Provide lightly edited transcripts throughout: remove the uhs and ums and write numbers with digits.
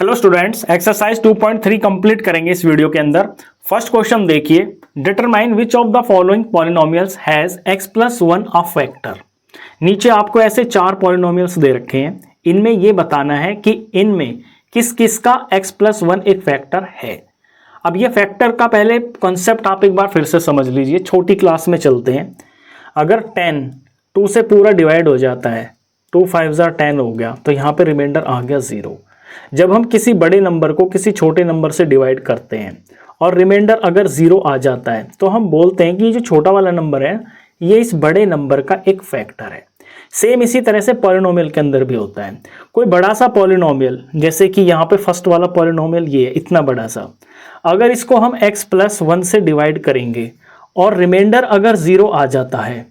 Hello students, exercise 2.3 complete करेंगे इस video के अंदर। फर्स्ट क्वेश्चन देखिए, determine which of the following polynomials has x plus 1 a factor. नीचे आपको ऐसे 4 पॉलिनोमियल्स दे रखे हैं, इनमें ये बताना है कि इनमें किस किस का x प्लस 1 एक फैक्टर है। अब ये फैक्टर का पहले कॉन्सेप्ट आप एक बार फिर से समझ लीजिए, छोटी क्लास में चलते हैं। अगर 10 2 से पूरा डिवाइड हो जाता है, 2 5 10 हो गया, तो यहाँ पे रिमाइंडर आ गया 0। जब हम किसी बड़े नंबर को किसी छोटे नंबर से डिवाइड करते हैं और रिमाइंडर अगर 0 आ जाता है, तो हम बोलते हैं कि ये जो छोटा वाला नंबर है ये इस बड़े नंबर का एक फैक्टर है। सेम इसी तरह से पॉलिनोमियल के अंदर भी होता है। कोई बड़ा सा पॉलिनोमियल, जैसे कि यहाँ पे फर्स्ट वाला पॉलिनोमियल ये है, इतना बड़ा सा, अगर इसको हम x प्लस 1 से डिवाइड करेंगे और रिमाइंडर अगर 0 आ जाता है,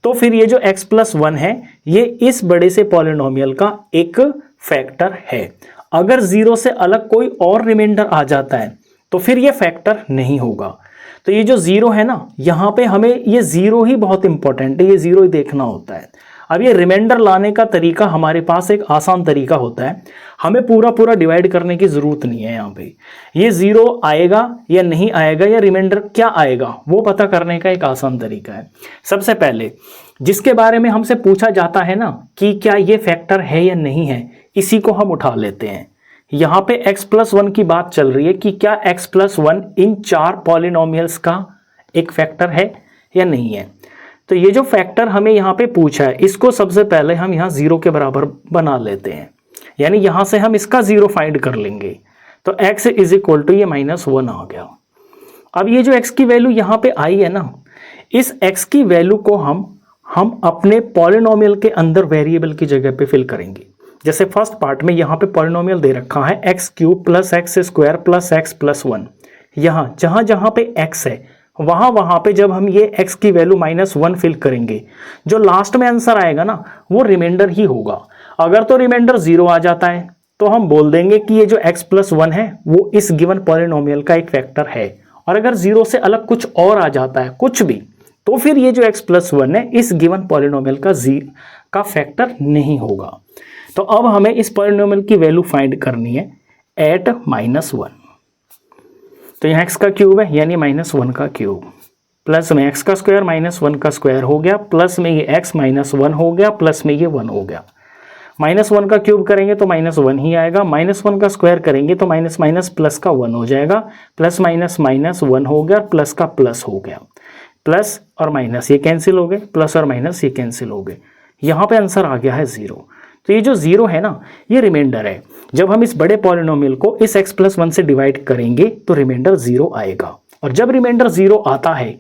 तो फिर ये जो x प्लस 1 है ये इस बड़े से पॉलिनोमियल का एक फैक्टर है। अगर 0 से अलग कोई और रिमाइंडर आ जाता है तो फिर ये फैक्टर नहीं होगा। तो ये जो 0 है ना, यहाँ पे हमें ये 0 ही बहुत इंपॉर्टेंट है, ये 0 ही देखना होता है। अब ये रिमाइंडर लाने का तरीका हमारे पास एक आसान तरीका होता है, हमें पूरा पूरा डिवाइड करने की ज़रूरत नहीं है। यहाँ पे ये 0 आएगा या नहीं आएगा या रिमाइंडर क्या आएगा वो पता करने का एक आसान तरीका है। सबसे पहले जिसके बारे में हमसे पूछा जाता है ना कि क्या ये फैक्टर है या नहीं है, इसी को हम उठा लेते हैं। यहाँ पे x प्लस 1 की बात चल रही है कि क्या x प्लस 1 इन 4 पॉलिनोमियल्स का एक फैक्टर है या नहीं है। तो ये जो फैक्टर हमें यहाँ पे पूछा है, इसको सबसे पहले हम यहाँ 0 के बराबर बना लेते हैं, यानी यहाँ से हम इसका 0 फाइंड कर लेंगे। तो x इज इक्वल टू ये -1 आ गया। अब ये जो x की वैल्यू यहाँ पे आई है ना, इस x की वैल्यू को हम अपने पॉलिनोमियल के अंदर वेरिएबल की जगह पे फिल करेंगे। जैसे फर्स्ट पार्ट में यहाँ पे पॉलिनोमियल दे रखा है x cube plus x square plus x plus 1। यहाँ जहाँ जहाँ पे x है वहाँ पे जब हम ये x की वैल्यू -1 फिल करेंगे, जो लास्ट में आंसर आएगा ना वो रिमाइंडर ही होगा। अगर तो रिमाइंडर 0 आ जाता है तो हम बोल देंगे कि ये जो x प्लस 1 है वो इस गिवन पॉलिनोमियल का एक फैक्टर है। और अगर 0 से अलग कुछ और आ जाता है, कुछ भी, तो फिर ये जो x प्लस 1 है इस गिवन पॉलिनोमियल का फैक्टर नहीं होगा। तो अब हमें इस पॉलिनोमियल की वैल्यू फाइंड करनी है एट -1। तो यहाँ x का क्यूब है यानी -1 का क्यूब, प्लस में x का स्क्वायर -1 का स्क्वायर हो गया, प्लस में ये x -1 हो गया, प्लस में ये 1 हो गया। -1 का क्यूब करेंगे तो -1 ही आएगा, -1 का स्क्वायर करेंगे तो माइनस माइनस प्लस का 1 हो जाएगा, प्लस माइनस माइनस 1 हो गया, प्लस का प्लस हो गया, प्लस और माइनस ये कैंसिल हो गए, प्लस और माइनस ये कैंसिल हो गए। यहाँ पे आंसर आ गया है 0। तो ये जो 0 है ना ये रिमाइंडर है। जब हम इस बड़े पॉलिनोमियल को इस x प्लस 1 से डिवाइड करेंगे तो रिमाइंडर 0 आएगा। और जब रिमाइंडर 0 आता है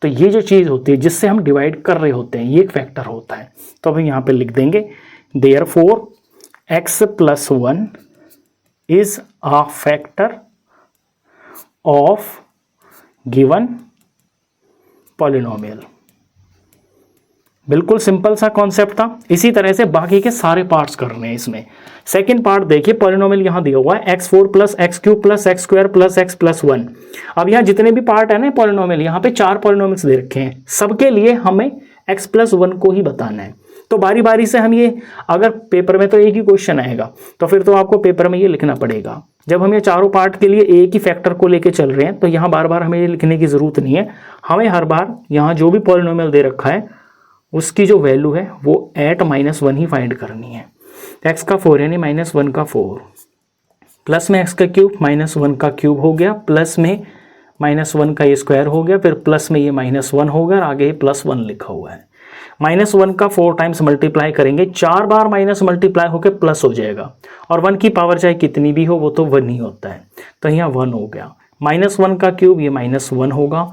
तो ये जो चीज़ होती है जिससे हम डिवाइड कर रहे होते हैं ये एक फैक्टर होता है। तो हम यहाँ पे लिख देंगे therefore x plus 1 is a factor of given polynomial. बिल्कुल सिंपल सा कॉन्सेप्ट था। इसी तरह से बाकी के सारे पार्ट्स करने हैं इसमें। सेकंड पार्ट देखिए, पॉलिनोमियल यहाँ दिया हुआ है x4 plus x cube plus x square plus X plus 1। अब यहाँ जितने भी पार्ट है ना पॉलिनोमियल, यहाँ पे 4 पॉलिनोमियल्स दे रखे हैं, सबके लिए हमें x प्लस 1 को ही बताना है। तो बारी बारी से हम ये, अगर पेपर में तो एक ही क्वेश्चन आएगा तो फिर तो आपको पेपर में ये लिखना पड़ेगा। जब हम ये चारों पार्ट के लिए एक ही फैक्टर को लेके चल रहे हैं तो यहाँ बार बार हमें ये लिखने की जरूरत नहीं है। हमें हर बार यहाँ जो भी पॉलिनोमियल दे रखा है उसकी जो वैल्यू है वो एट -1 ही फाइंड करनी है। x का 4 यानी -1 का 4, प्लस में x का क्यूब -1 का क्यूब हो गया, प्लस में -1 का ये स्क्वायर हो गया, फिर प्लस में ये -1 होगा और आगे प्लस 1 लिखा हुआ है। -1 का 4 टाइम्स मल्टीप्लाई करेंगे, 4 बार माइनस मल्टीप्लाई होकर प्लस हो जाएगा। और 1 की पावर चाहे कितनी भी हो वो तो 1 ही होता है, तो यहाँ 1 हो गया। -1 का क्यूब ये -1 होगा,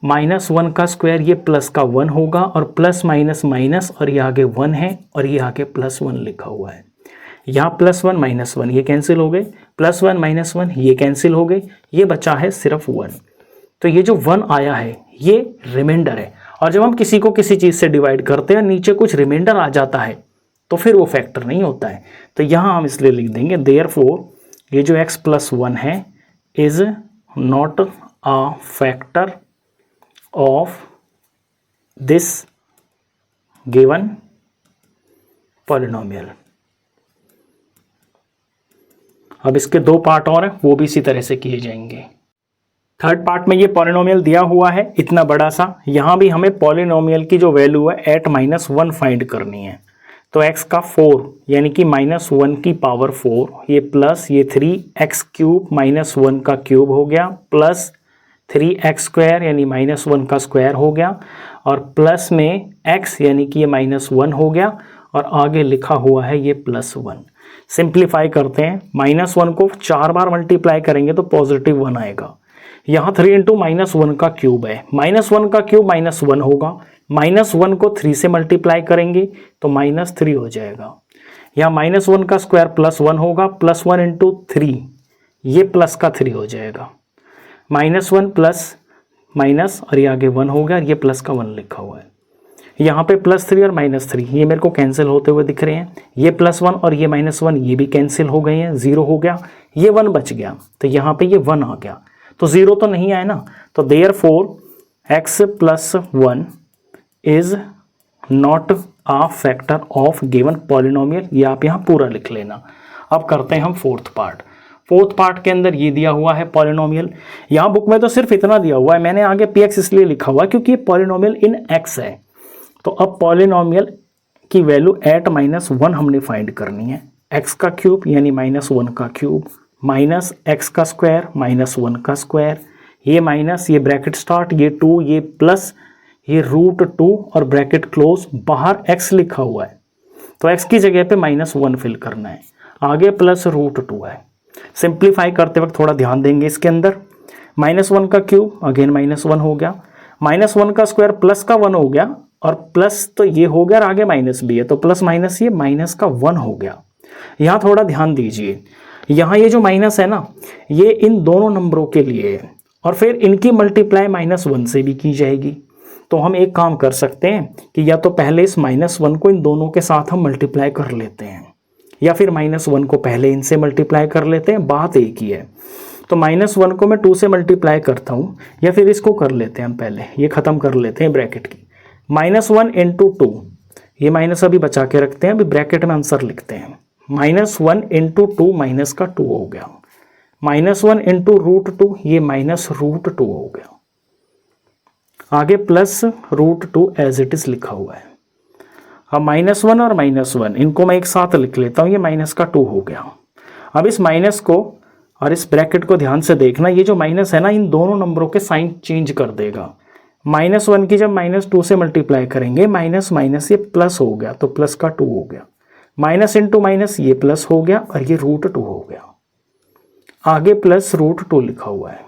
-1 का स्क्वायर ये प्लस का 1 होगा, और प्लस माइनस माइनस और ये आगे 1 है और ये आगे +1 लिखा हुआ है। यहाँ +1 -1 ये कैंसिल हो गए, +1 -1 ये कैंसिल हो गए, ये बचा है सिर्फ 1। तो ये जो 1 आया है ये रिमाइंडर है। और जब हम किसी को किसी चीज़ से डिवाइड करते हैं नीचे कुछ रिमाइंडर आ जाता है तो फिर वो फैक्टर नहीं होता है। तो यहाँ हम इसलिए लिख देंगे देयरफॉर ये जो x प्लस 1 है is not a factor of this given polynomial। अब इसके 2 पार्ट और हैं, वो भी इसी तरह से किए जाएंगे। थर्ड पार्ट में ये पॉलिनोमियल दिया हुआ है इतना बड़ा सा, यहाँ भी हमें पॉलिनोमियल की जो वैल्यू है एट -1 फाइंड करनी है। तो x का 4 यानी कि -1 की पावर 4, ये प्लस ये 3x³ -1 का क्यूब हो गया, प्लस 3x² यानी -1 का स्क्वायर हो गया, और प्लस में x यानी कि ये -1 हो गया, और आगे लिखा हुआ है ये +1। सिंप्लीफाई करते हैं, -1 को 4 बार मल्टीप्लाई करेंगे तो +1 आएगा। यहाँ 3 इंटू -1 का क्यूब है, -1 का क्यूब -1 होगा, -1 को 3 से मल्टीप्लाई करेंगे तो -3 हो जाएगा। यहाँ -1 का स्क्वायर +1 होगा, +1 इंटू 3, ये प्लस का 3 हो जाएगा, -1 प्लस माइनस, और ये आगे 1 हो गया, और ये प्लस का 1 लिखा हुआ है। यहाँ पे +3 और -3 ये मेरे को कैंसिल होते हुए दिख रहे हैं, ये +1 और ये -1 ये भी कैंसिल हो गए हैं, 0 हो गया, ये 1 बच गया, तो यहाँ पे ये 1 आ गया, तो 0 तो नहीं आया ना, तो therefore x + 1 is not a factor of given polynomial, ये आप यहाँ पूरा लिख लेना। अब करते हैं हम फोर्थ पार्ट। फोर्थ पार्ट के अंदर ये दिया हुआ है पॉलिनोमियल, यहाँ बुक में तो सिर्फ इतना दिया हुआ है, मैंने आगे px इसलिए लिखा हुआ है क्योंकि ये पॉलिनोमियल इन x है। तो अब पॉलिनोमियल की वैल्यू एट -1 हमने फाइंड करनी है, x का क्यूब यानी -1 का क्यूब, माइनस x का स्क्वायर -1 का स्क्वायर, ये माइनस, ये ब्रैकेट स्टार्ट, ये 2, ये प्लस, ये √2 और ब्रैकेट क्लोज, बाहर x लिखा हुआ है तो x की जगह पे -1 फिल करना है, आगे प्लस √2 है। सिंप्लीफाई करते वक्त थोड़ा ध्यान देंगे इसके अंदर, -1 का क्यूब अगेन -1 हो गया, -1 का स्क्वायर प्लस का 1 हो गया, और प्लस तो ये हो गया और आगे माइनस भी है, तो प्लस माइनस ये माइनस का 1 हो गया। यहाँ थोड़ा ध्यान दीजिए, यहाँ ये जो माइनस है ना, ये इन दोनों नंबरों के लिए है, और फिर इनकी मल्टीप्लाई -1 से भी की जाएगी। तो हम एक काम कर सकते हैं कि या तो पहले इस -1 को इन दोनों के साथ हम मल्टीप्लाई कर लेते हैं, या फिर -1 को पहले इनसे मल्टीप्लाई कर लेते हैं, बात एक ही है। तो -1 को मैं 2 से मल्टीप्लाई करता हूँ, या फिर इसको कर लेते हैं हम पहले, ये ख़त्म कर लेते हैं ब्रैकेट की, -1 इंटू 2, ये माइनस अभी बचा के रखते हैं, अभी ब्रैकेट में आंसर लिखते हैं, -1 इंटू 2 माइनस का 2 हो गया, -1 इंटू √2, ये -√2 हो गया, आगे प्लस √2 एज इट इज लिखा हुआ है। अब -1 और -1 इनको मैं एक साथ लिख लेता हूँ, ये माइनस का 2 हो गया। अब इस माइनस को और इस ब्रैकेट को ध्यान से देखना, ये जो माइनस है ना, इन दोनों नंबरों के साइन चेंज कर देगा। -1 की जब -2 से मल्टीप्लाई करेंगे, माइनस माइनस ये प्लस हो गया, तो प्लस का 2 हो गया, माइनस इंटू माइनस ये प्लस हो गया, और ये √2 हो गया, आगे प्लस √2 लिखा हुआ है।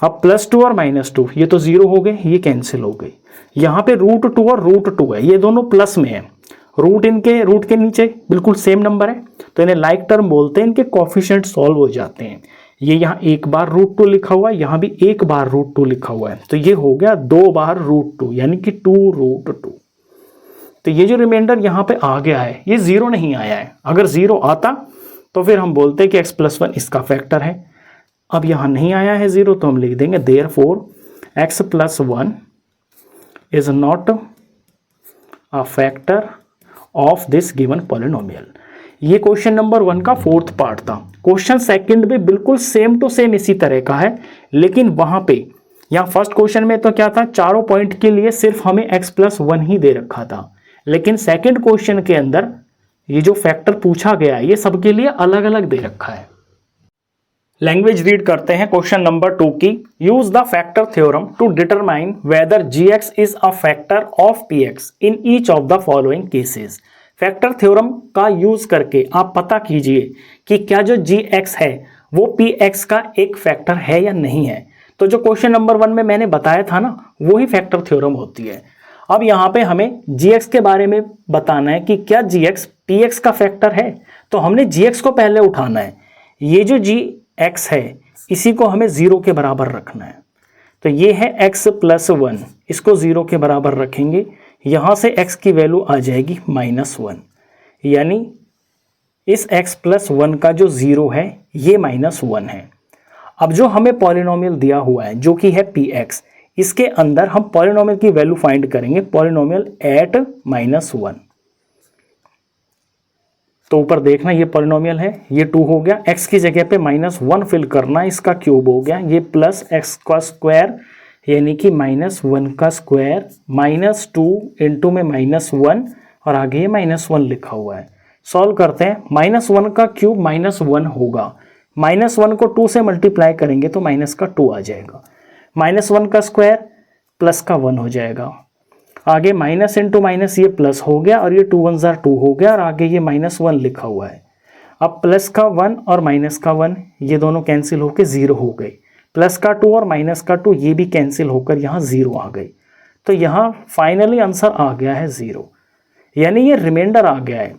अब +2 और -2 ये तो 0 हो गए, ये कैंसिल हो गई। यहाँ पे √2 और √2 है, ये दोनों प्लस में है, रूट के नीचे बिल्कुल सेम नंबर है, तो इन्हें लाइक टर्म बोलते हैं, इनके कोफिशिएंट सॉल्व हो जाते हैं। ये यहाँ एक बार √2 लिखा हुआ है, यहाँ भी एक बार √2 लिखा हुआ है, तो ये हो गया 2 बार √2 यानी कि 2√2। तो ये जो रिमाइंडर यहाँ पे आ गया है, ये 0 नहीं आया है। अगर 0 आता तो फिर हम बोलते कि x + 1 इसका फैक्टर है। अब यहाँ नहीं आया है 0, तो हम लिख देंगे therefore x + 1 is not a factor of this given polynomial. ये क्वेश्चन नंबर 1 का फोर्थ पार्ट था। क्वेश्चन सेकंड भी बिल्कुल सेम टू सेम इसी तरह का है, लेकिन वहां पे यहाँ फर्स्ट क्वेश्चन में तो क्या था, चारों पॉइंट के लिए सिर्फ हमें x + 1 ही दे रखा था, लेकिन सेकंड क्वेश्चन के अंदर ये जो फैक्टर पूछा गया है ये सबके लिए अलग अलग दे रखा है। लैंग्वेज रीड करते हैं क्वेश्चन नंबर 2 की। Use the factor theorem to determine whether gx is a factor of px in each of the following cases. Factor theorem का यूज करके आप पता कीजिए कि क्या जो gx है वो px का एक फैक्टर है या नहीं है। तो जो क्वेश्चन नंबर 1 में मैंने बताया था ना, वो ही फैक्टर थ्योरम होती है। अब यहाँ पे हमें gx के बारे में बताना है कि क्या gx px का फैक्टर है, तो हमने gx को पहले उठाना है। ये जो gx है इसी को हमें 0 के बराबर रखना है, तो ये है x + 1, इसको 0 के बराबर रखेंगे, यहाँ से x की वैल्यू आ जाएगी -1, यानी इस x + 1 का जो 0 है ये -1 है। अब जो हमें पॉलिनोमियल दिया हुआ है जो कि है px, इसके अंदर हम पॉलिनोमियल की वैल्यू फाइंड करेंगे, पॉलिनोमियल एट -1। तो ऊपर देखना ये पॉलिनोमियल है, ये 2 हो गया, x की जगह पे -1 फिल करना, इसका क्यूब हो गया, ये प्लस x का स्क्वायर यानी कि -1 का स्क्वायर, -2 इंटू में -1 और आगे ये -1 लिखा हुआ है। सॉल्व करते हैं, -1 का क्यूब -1 होगा, -1 को 2 से मल्टीप्लाई करेंगे तो माइनस का 2 आ जाएगा, -1 का स्क्वायर प्लस का 1 हो जाएगा, आगे माइनस इंटू माइनस ये प्लस हो गया और ये 2 1 जार 2 हो गया और आगे ये -1 लिखा हुआ है। अब प्लस का 1 और माइनस का 1 ये दोनों कैंसिल होकर 0 हो गए, प्लस का 2 और माइनस का 2 ये भी कैंसिल होकर यहाँ 0 आ गई। तो यहाँ फाइनली आंसर आ गया है 0, यानी ये रिमाइंडर आ गया है।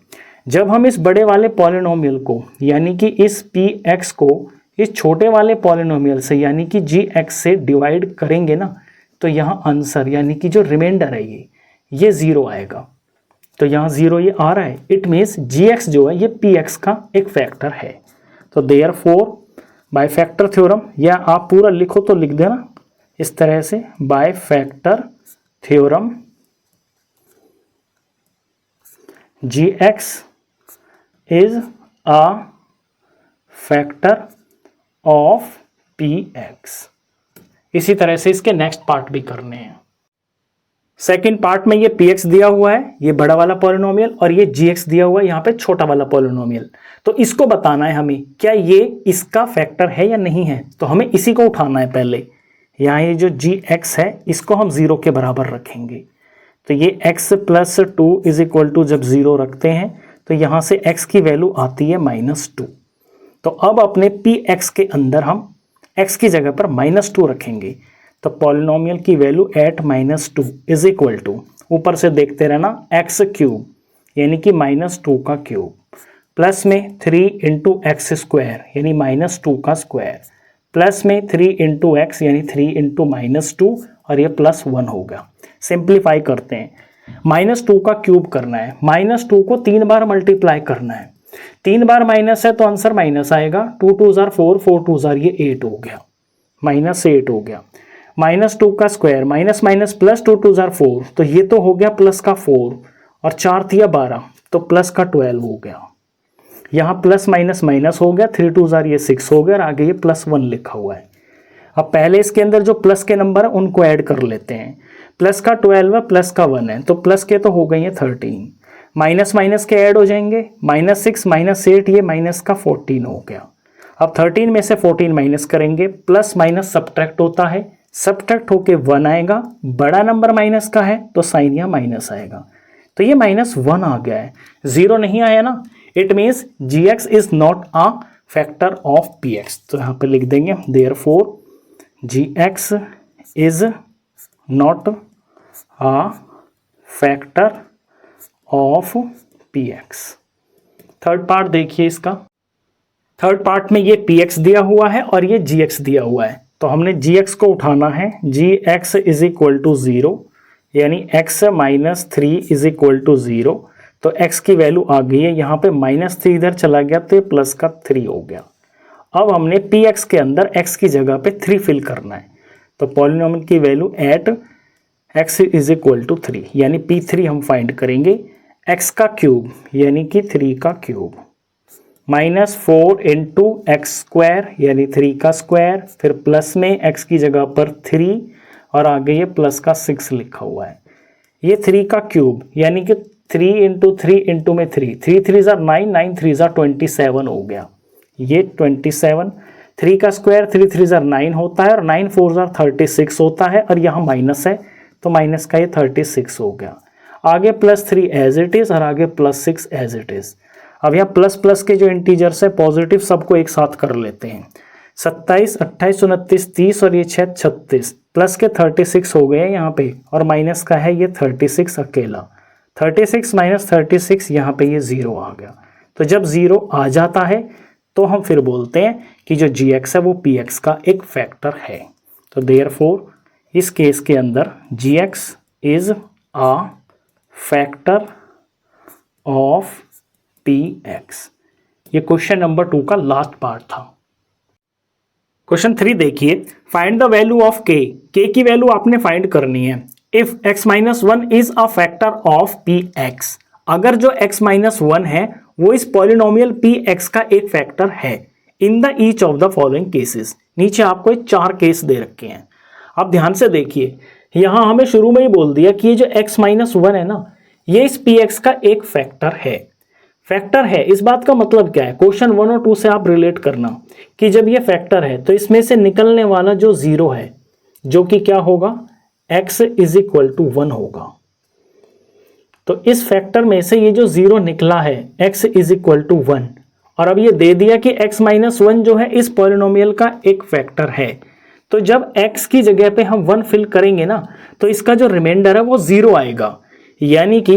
जब हम इस बड़े वाले पॉलिनोमियल को यानी कि इस px को इस छोटे वाले पॉलिनोमियल से यानी कि gx से डिवाइड करेंगे ना, तो यहाँ आंसर यानी कि जो रिमाइंडर है ये 0 आएगा। तो यहाँ 0 ये आ रहा है, इट मीन्स gx जो है ये px का एक फैक्टर है। तो देयरफॉर बाय फैक्टर थ्योरम, या आप पूरा लिखो तो लिख देना इस तरह से, by factor theorem gx is a factor of px। इसी तरह से इसके नेक्स्ट पार्ट भी करने हैं। सेकंड पार्ट में ये px दिया हुआ है, ये बड़ा वाला पॉलिनोमियल, और ये gx दिया हुआ है यहाँ पे छोटा वाला पॉलिनोमियल। तो इसको बताना है हमें क्या ये इसका फैक्टर है या नहीं है, तो हमें इसी को उठाना है पहले। यहाँ ये जो gx है इसको हम 0 के बराबर रखेंगे, तो ये x plus 2 is equal to जब 0 रखते हैं तो यहाँ से x की वैल्यू आती है -2। तो अब अपने px के अंदर हम x की जगह पर -2 रखेंगे, तो पॉलिनोमियल की value at -2 is equal to, ऊपर से देखते रहना, x क्यूब यानी कि -2 का क्यूब, प्लस में 3 इंटू एक्स स्क्वायर यानी -2 का स्क्वायर, प्लस में 3 इंटू एक्स यानी 3 इंटू -2 और ये +1 होगा। सिंप्लीफाई करते हैं, -2 का क्यूब करना है, -2 को 3 बार मल्टीप्लाई करना है, 3 बार माइनस है तो आंसर माइनस आएगा, 2 2 जार 4, 4 2 जार ये 8 हो गया, -8 हो गया, -2 का square minus minus plus 2 2 jar 4, तो ये तो हो गया प्लस का 4 और 4 थिया 12 तो प्लस का 12 हो गया, यहाँ प्लस माइनस माइनस हो गया, 3 2 जार ये 6 हो गया और आगे ये +1 लिखा हुआ है। अब पहले इसके अंदर जो प्लस के नंबर है उनको ऐड कर लेते हैं, प्लस का 12 है प्लस का 1 है तो प्लस के तो हो गई है 13, माइनस माइनस के ऐड हो जाएंगे, -6 -8 ये माइनस का 14 हो गया। अब 13 में से 14 माइनस करेंगे, प्लस माइनस सब्ट्रैक्ट होता है, सब्ट्रैक्ट होके 1 आएगा, बड़ा नंबर माइनस का है तो साइन या माइनस आएगा, तो ये -1 आ गया है, 0 नहीं आया ना, it means gx is not a factor of px। तो यहाँ पे लिख देंगे therefore gx is not a factor of px। Third part देखिए इसका, थर्ड पार्ट में ये px दिया हुआ है और ये gx दिया हुआ है, तो हमने gx को उठाना है, gx इज इक्वल टू 0 यानी x -3 इज इक्वल टू 0, तो x की वैल्यू आ गई है, यहाँ पे -3 इधर चला गया तो ये प्लस का 3 हो गया। अब हमने px के अंदर x की जगह पे 3 फिल करना है, तो पॉलिनोमियल की value at x is equal to 3 यानी p3 हम फाइंड करेंगे, x का क्यूब यानी कि 3 का क्यूब, -4 इंटू एक्स स्क्वायर यानी 3 का स्क्वायर, फिर प्लस में x की जगह पर 3 और आगे ये प्लस का 6 लिखा हुआ है, ये 3 का क्यूब यानी कि 3 इंटू 3 इंटू में 3, 3 3 ज़ा 9, 9 3 ज़ा 27 हो गया, ये 27, 3 का स्क्वायर 3 3 ज़ा 9 होता है और 9 4 ज़ा 36 होता है और यहाँ माइनस है तो माइनस का ये 36 हो गया, आगे +3 एज इट इज़ और आगे +6 एज इट इज़। अब यहाँ प्लस प्लस के जो इंटीजर्स है पॉजिटिव सबको एक साथ कर लेते हैं, 27 28 29 30 और ये 6 36, प्लस के 36 हो गए यहाँ पे और माइनस का है ये 36 अकेला, 36 - 36 यहाँ पे ये 0 आ गया। तो जब 0 आ जाता है तो हम फिर बोलते हैं कि जो gx है वो px का एक फैक्टर है। तो देयरफॉर इस केस के अंदर gx is a factor of px। ये क्वेश्चन नंबर 2 का लास्ट पार्ट था। क्वेश्चन 3 देखिए, find the value of k की वैल्यू आपने फाइंड करनी है। If x - 1 is a factor of px, अगर जो x - 1 है वो इस पॉलिनोमियल px का एक फैक्टर है in the each of the following cases. नीचे आपको एक 4 केस दे रखे हैं। अब ध्यान से देखिए, यहां हमें शुरू में ही बोल दिया कि ये जो x माइनस 1 है ना, ये इस px का एक फैक्टर है। फैक्टर है, इस बात का मतलब क्या है, क्वेश्चन 1 और 2 से आप रिलेट करना कि जब ये फैक्टर है तो इसमें से निकलने वाला जो जीरो है, जो कि क्या होगा, x इज इक्वल टू 1 होगा। तो इस फैक्टर में से ये जो जीरो निकला है x इज इक्वल टू 1, और अब ये दे दिया कि x माइनस 1 जो है इस पॉलिनोमियल का एक फैक्टर है। तो जब x की जगह पे हम 1 फिल करेंगे ना, तो इसका जो रिमाइंडर है वो 0 आएगा, यानी कि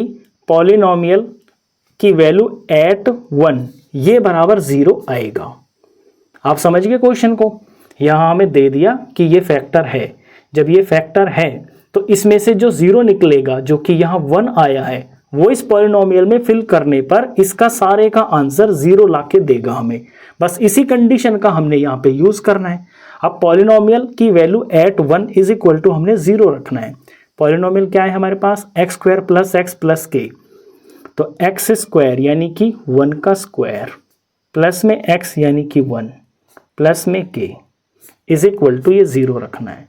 पॉलिनोमियल की वैल्यू एट 1 ये बराबर 0 आएगा। आप समझ गए क्वेश्चन को। यहां हमें दे दिया कि ये फैक्टर है, जब ये फैक्टर है तो इसमें से जो 0 निकलेगा, जो कि यहाँ 1 आया है, वो इस पॉलिनोमियल में फिल करने पर इसका सारे का आंसर 0 लाके देगा हमें। बस इसी कंडीशन का हमने यहाँ पे यूज करना है। अब पॉलिनोमियल की value at 1 is equal to हमने 0 रखना है। पॉलिनोमियल क्या है हमारे पास, X square plus X plus K, तो एक्स स्क्वायर यानी कि 1 का स्क्वायर प्लस में x यानी कि 1 प्लस में k इज इक्वल टू ये 0 रखना है।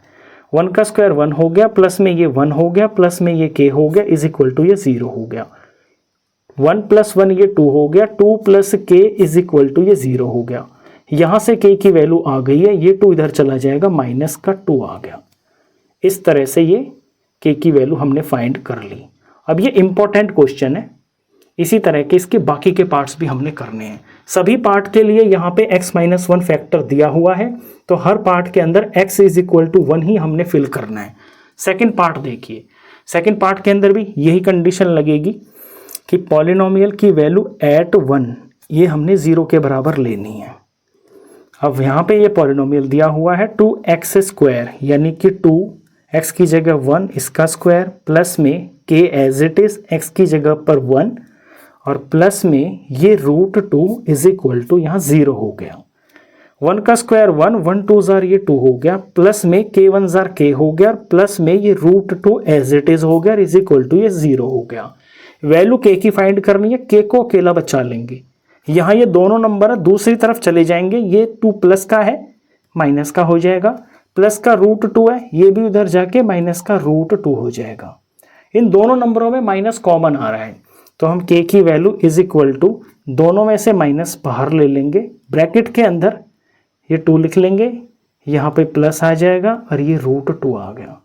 1 का स्क्वायर 1 हो गया, प्लस में ये 1 हो गया, प्लस में ये k हो गया, इज इक्वल टू ये 0 हो गया। 1 प्लस 1 ये 2 हो गया, 2 plus k is equal to ये 0 हो गया। यहां से k की वैल्यू आ गई है, ये 2 इधर चला जाएगा, माइनस का 2 आ गया। इस तरह से ये k की वैल्यू हमने फाइंड कर ली। अब ये इंपॉर्टेंट क्वेश्चन है, इसी तरह के इसके बाकी के पार्ट्स भी हमने करने हैं। सभी पार्ट के लिए यहाँ पे x माइनस 1 फैक्टर दिया हुआ है, तो हर पार्ट के अंदर x इज इक्वल टू 1 ही हमने फिल करना है। सेकंड पार्ट देखिए, सेकंड पार्ट के अंदर भी यही कंडीशन लगेगी कि पॉलिनोमियल की वैल्यू एट 1 ये हमने 0 के बराबर लेनी है। अब यहाँ पे ये पॉलिनोमियल दिया हुआ है 2x स्क्वायर यानी कि 2x की जगह 1 इसका स्क्वायर प्लस में k as it is x की जगह पर 1 और प्लस में ये रूट 2 इज इक्वल टू यहाँ 0 हो गया। 1 का स्क्वायर 1, 1 2 जार ये 2 हो गया, प्लस में k 1 जार k हो गया, प्लस में ये रूट 2 एज इट इज हो गया, इज इक्वल टू ये 0 हो गया। वैल्यू k की फाइंड करनी है, k को अकेला बचा लेंगे। यहाँ ये दोनों नंबर दूसरी तरफ चले जाएंगे, ये 2 प्लस का है माइनस का हो जाएगा, प्लस का रूट 2 है ये भी उधर जाके माइनस का रूट 2 हो जाएगा। इन दोनों नंबरों में माइनस कॉमन आ रहा है, तो हम k की वैल्यू इज इक्वल टू दोनों में से माइनस बाहर ले लेंगे, ब्रैकेट के अंदर ये 2 लिख लेंगे, यहाँ पे प्लस आ जाएगा और ये रूट 2 आ गया।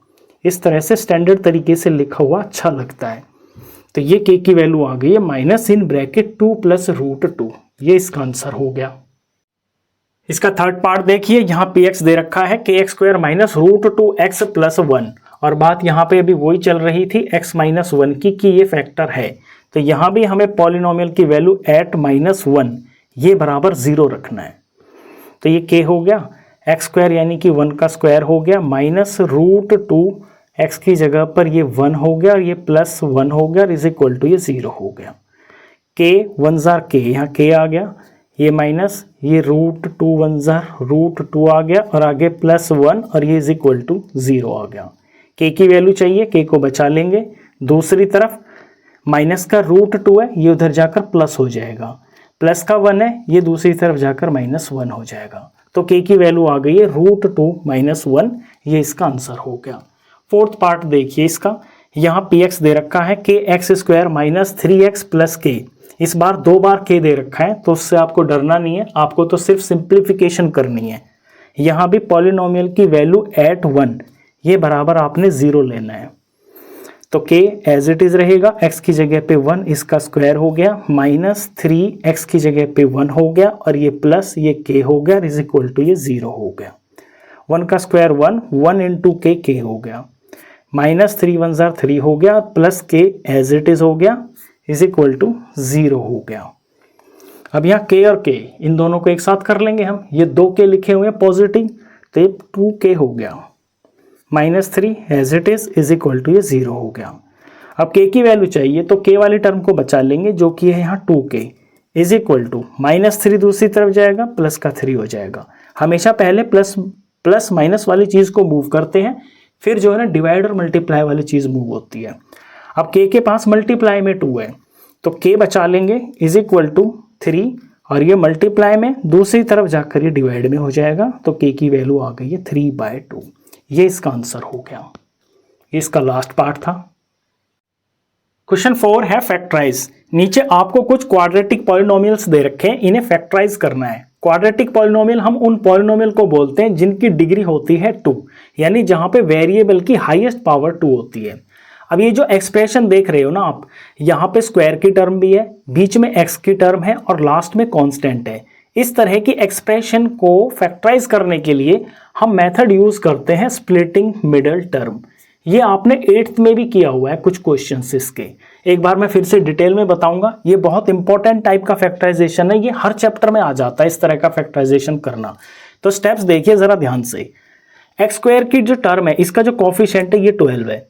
इस तरह से स्टैंडर्ड तरीके से लिखा हुआ अच्छा लगता है। तो ये k की वैल्यू आ गई है minus in bracket 2 plus root 2, ये इसका आंसर हो गया। इसका थर्ड पार्ट देखिए, यहाँ px दे रखा है kx square minus root 2x plus 1, और बात यहाँ पे अभी वही चल रही थी x माइनस 1 की कि ये फैक्टर है। तो यहाँ भी हमें पॉलिनोमियल की वैल्यू एट माइनस 1 ये बराबर 0 रखना है। तो ये k हो गया, एक्स स्क्वायर यानी कि 1 का स्क्वायर हो गया, माइनस रूट 2 x की जगह पर ये 1 हो गया और ये प्लस 1 हो गया, इज इक्वल टू ये 0 हो गया। k 1 जार k, यहाँ k आ गया, ये माइनस ये रूट 2 1 जार रूट 2 आ गया और आगे प्लस 1 और ये इज इक्वल टू 0 आ गया। k की वैल्यू चाहिए, k को बचा लेंगे। दूसरी तरफ माइनस का रूट 2 है, ये उधर जाकर प्लस हो जाएगा, प्लस का 1 है ये दूसरी तरफ जाकर माइनस 1 हो जाएगा। तो k की वैल्यू आ गई है रूट 2 माइनस 1, ये इसका आंसर हो गया। फोर्थ पार्ट देखिए इसका, यहाँ px दे रखा है kx square minus 3x plus k, इस बार 2 बार k दे रखा है, तो उससे आपको डरना नहीं है, आपको तो सिर्फ सिंप्लीफिकेशन करनी है। यहाँ भी पॉलिनोमियल की वैल्यू एट 1 ये बराबर आपने 0 लेना है। तो k एज इट इज रहेगा, x की जगह पे 1 इसका स्क्वायर हो गया, माइनस 3x की जगह पे 1 हो गया और ये प्लस ये k हो गया, इज इक्वल टू ये 0 हो गया। 1 का स्क्वायर 1, 1 इंटू k हो गया, माइनस 3 1 जार 3 हो गया, plus k as it is हो गया, इज इक्वल टू 0 हो गया। अब यहाँ k और k इन दोनों को एक साथ कर लेंगे हम, ये 2k लिखे हुए हैं पॉजिटिव, तो ये 2k हो गया, minus 3 as it is equal to ये 0 हो गया। अब k की वैल्यू चाहिए, तो k वाली टर्म को बचा लेंगे, जो कि है यहाँ 2k is equal to minus 3 दूसरी तरफ जाएगा, प्लस का 3 हो जाएगा। हमेशा पहले प्लस माइनस वाली चीज़ को मूव करते हैं, फिर जो है ना डिवाइड और मल्टीप्लाई वाली चीज़ मूव होती है। अब k के पास मल्टीप्लाई में 2 है, तो k बचा लेंगे इज इक्वल टू 3 और ये मल्टीप्लाई में दूसरी तरफ जाकर ये डिवाइड में हो जाएगा, तो k की वैल्यू आ गई है 3/2। ये इसका आंसर हो गया। इसका लास्ट पार्ट था। क्वेश्चन 4 है फैक्टराइज। नीचे आपको कुछ क्वाड्रेटिक पॉलिनोमियल्स दे रखे हैं, इन्हें फैक्टराइज करना है। क्वाड्रेटिक पॉलिनोमियल हम उन पॉलिनोमियल को बोलते हैं जिनकी डिग्री होती है 2, यानी जहां पे वेरिएबल की हाईएस्ट पावर 2 होती है। अब ये जो एक्सप्रेशन देख रहे हो ना आप, यहाँ पे स्क्वायर की टर्म भी है, बीच में एक्स की टर्म है और लास्ट में कांस्टेंट है। इस तरह की एक्सप्रेशन को फैक्टराइज करने के लिए हम मेथड यूज करते हैं स्प्लिटिंग मिडल टर्म। ये आपने 8th में भी किया हुआ है कुछ क्वेश्चंस इसके। एक बार मैं फिर से डिटेल में बताऊंगा। ये बहुत इंपॉर्टेंट टाइप का फैक्टराइजेशन है, ये हर चैप्टर में आ जाता है इस तरह का फैक्टराइजेशन करना। तो स्टेप्स देखिए जरा ध्यान से। एक्स स्क्वायर की जो टर्म है इसका जो कोफिशिएंट है ये 12 है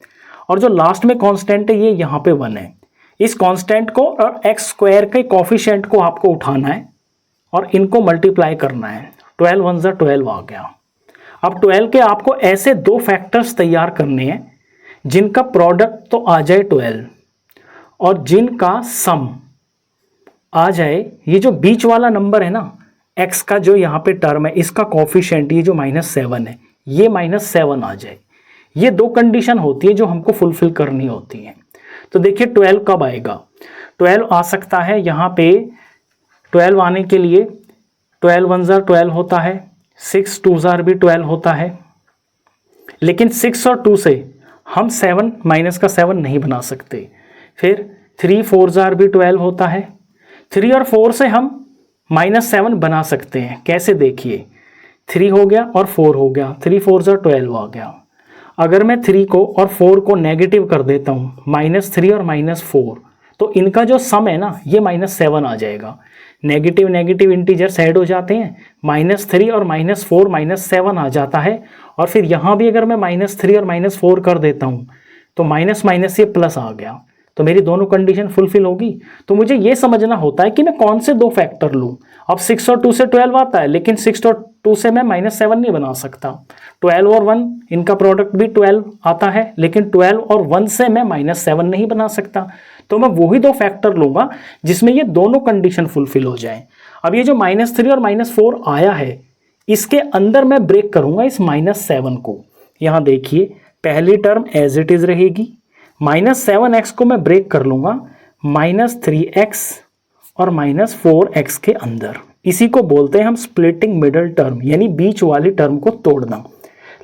और जो लास्ट में कांस्टेंट है ये यहाँ पे 1 है। इस कांस्टेंट को और एक्स स्क्वायर के कोफिशिएंट को आपको उठाना है और इनको मल्टीप्लाई करना है। 12 1 12 आ गया। अब 12 के आपको ऐसे दो फैक्टर्स तैयार करने हैं जिनका प्रोडक्ट तो आ जाए 12 और जिनका सम आ जाए, ये जो बीच वाला नंबर है ना x का जो यहाँ पे टर्म है इसका कोफिशिएंट ये जो -7 है ये -7 आ जाए। ये दो कंडीशन होती है जो हमको फुलफिल करनी होती है। तो देखिए 12 कब आएगा। 12 आ सकता है यहाँ पे। 12 आने के लिए 12 1 12 होता है, 6 2 भी 12 होता है, लेकिन 6 और 2 से हम 7 माइनस का 7 नहीं बना सकते। फिर 3 4 भी 12 होता है, 3 और 4 से हम -7 बना सकते हैं। कैसे देखिए, 3 हो गया और 4 हो गया, 3 4 12 आ गया। अगर मैं 3 को और 4 को नेगेटिव कर देता हूँ, -3 और -4, तो इनका जो सम है ना ये -7 आ जाएगा। नेगेटिव नेगेटिव इंटीजर्स ऐड हो जाते हैं, -3 और -4 -7 आ जाता है। और फिर यहाँ भी अगर मैं -3 और -4 कर देता हूँ तो माइनस माइनस ये प्लस आ गया, तो मेरी दोनों कंडीशन फुलफिल होगी। तो मुझे ये समझना होता है कि मैं कौन से दो फैक्टर लूँ। अब 6 और 2 से 12 आता है, लेकिन 6 और 2 से मैं -7 नहीं बना सकता। 12 और 1 इनका प्रोडक्ट भी 12 आता है, लेकिन 12 और 1 से मैं -7 नहीं बना सकता। तो मैं वही दो फैक्टर लूंगा जिसमें ये दोनों कंडीशन फुलफिल हो जाएं। अब ये जो -3 और -4 आया है इसके अंदर मैं ब्रेक करूंगा इस -7 को। यहाँ देखिए पहली टर्म एज इट इज रहेगी, -7x को मैं ब्रेक कर लूंगा -3x और -4x के अंदर। इसी को बोलते हैं हम स्प्लिटिंग मिडल टर्म, यानी बीच वाली टर्म को तोड़ना।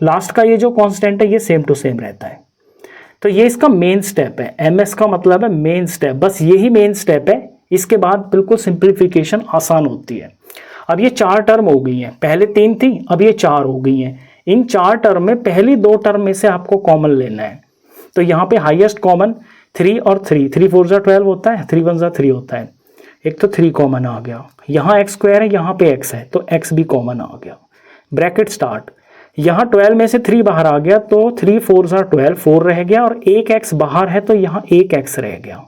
लास्ट का ये जो कांस्टेंट है ये सेम टू सेम रहता है। तो ये इसका मेन स्टेप है। MS का मतलब है मेन स्टेप, बस यही मेन स्टेप है। इसके बाद बिल्कुल सिंप्लीफिकेशन आसान होती है। अब ये 4 टर्म हो गई हैं, पहले 3 थी अब ये 4 हो गई हैं। इन 4 टर्म में पहली 2 टर्म में से आपको कॉमन लेना है। तो यहाँ पे हाईएस्ट कॉमन 3 और 3, 3 4 12 होता है, 3 1 3 होता है। एक तो 3 कॉमन आ गया, यहाँ एक्स स्क्वायर है यहाँ पे x है तो x भी कॉमन आ गया। ब्रैकेट स्टार्ट, यहाँ 12 में से 3 बाहर आ गया तो 3 4 12 4 रह गया और एक x बाहर है तो यहाँ एक x रह गया,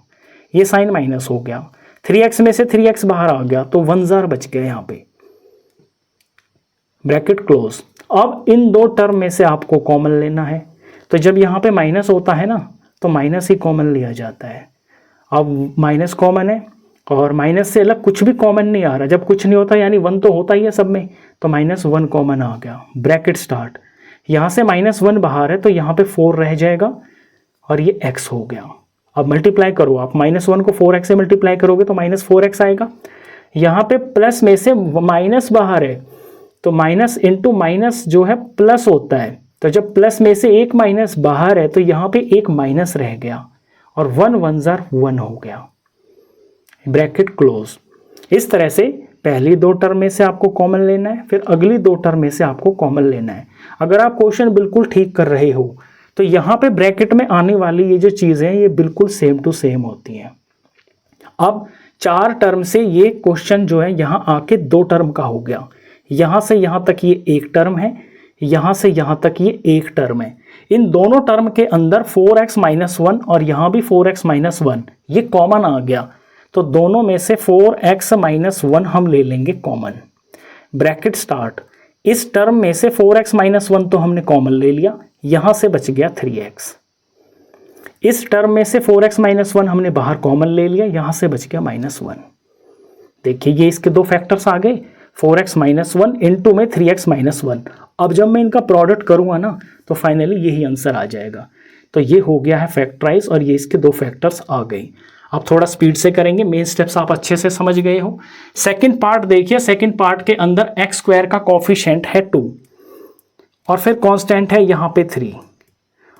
ये साइन माइनस हो गया। 3x में से 3x बाहर आ गया तो 1 बच गया यहाँ पे। Bracket close. अब इन दो टर्म में से आपको कॉमन लेना है। तो जब यहाँ पे माइनस होता है ना तो माइनस ही कॉमन लिया जाता है। अब माइनस कॉमन है और माइनस से अलग कुछ भी कॉमन नहीं आ रहा। जब कुछ नहीं होता यानी 1 तो होता ही है सब में, तो -1 कॉमन आ गया। ब्रैकेट स्टार्ट, यहाँ से -1 बाहर है तो यहाँ पे 4 रह जाएगा और ये x हो गया। अब मल्टीप्लाई करो आप, -1 को 4x से मल्टीप्लाई करोगे तो -4x आएगा। यहाँ पे प्लस में से माइनस बाहर है तो माइनस इंटू माइनस जो है प्लस होता है। तो जब प्लस में से एक माइनस बाहर है तो यहाँ पे एक माइनस रह गया और 1 1 1 हो गया। Bracket close. इस तरह से पहली 2 टर्म में से आपको कॉमन लेना है, फिर अगली 2 टर्म में से आपको कॉमन लेना है। अगर आप क्वेश्चन बिल्कुल ठीक कर रहे हो तो यहाँ पे ब्रैकेट में आने वाली ये जो चीज़ें हैं ये बिल्कुल सेम टू सेम होती हैं। अब 4 टर्म से ये क्वेश्चन जो है यहाँ आके 2 टर्म का हो गया। यहाँ से यहाँ तक ये एक टर्म है, यहाँ से यहाँ तक ये एक टर्म है। इन दोनों टर्म के अंदर 4x - 1 और यहाँ भी 4x - 1 ये कॉमन आ गया। तो दोनों में से 4x - 1 हम ले लेंगे कॉमन। ब्रैकेट स्टार्ट, इस टर्म में से 4x - 1 तो हमने कॉमन ले लिया, यहाँ से बच गया 3x। इस टर्म में से 4x माइनस 1 हमने बाहर कॉमन ले लिया, यहाँ से बच गया -1। देखिए ये इसके दो फैक्टर्स आ गए, 4x माइनस 1 इंटू में 3x माइनस 1। अब जब मैं इनका प्रोडक्ट करूँगा ना तो फाइनली यही आंसर आ जाएगा। तो ये हो गया है फैक्टराइज और ये इसके दो फैक्टर्स आ गए। अब थोड़ा स्पीड से करेंगे, मेन स्टेप्स आप अच्छे से समझ गए हो। सेकंड पार्ट देखिए, सेकंड पार्ट के अंदर x स्क्वायर का कोफिशिएंट है 2 और फिर कांस्टेंट है यहाँ पे 3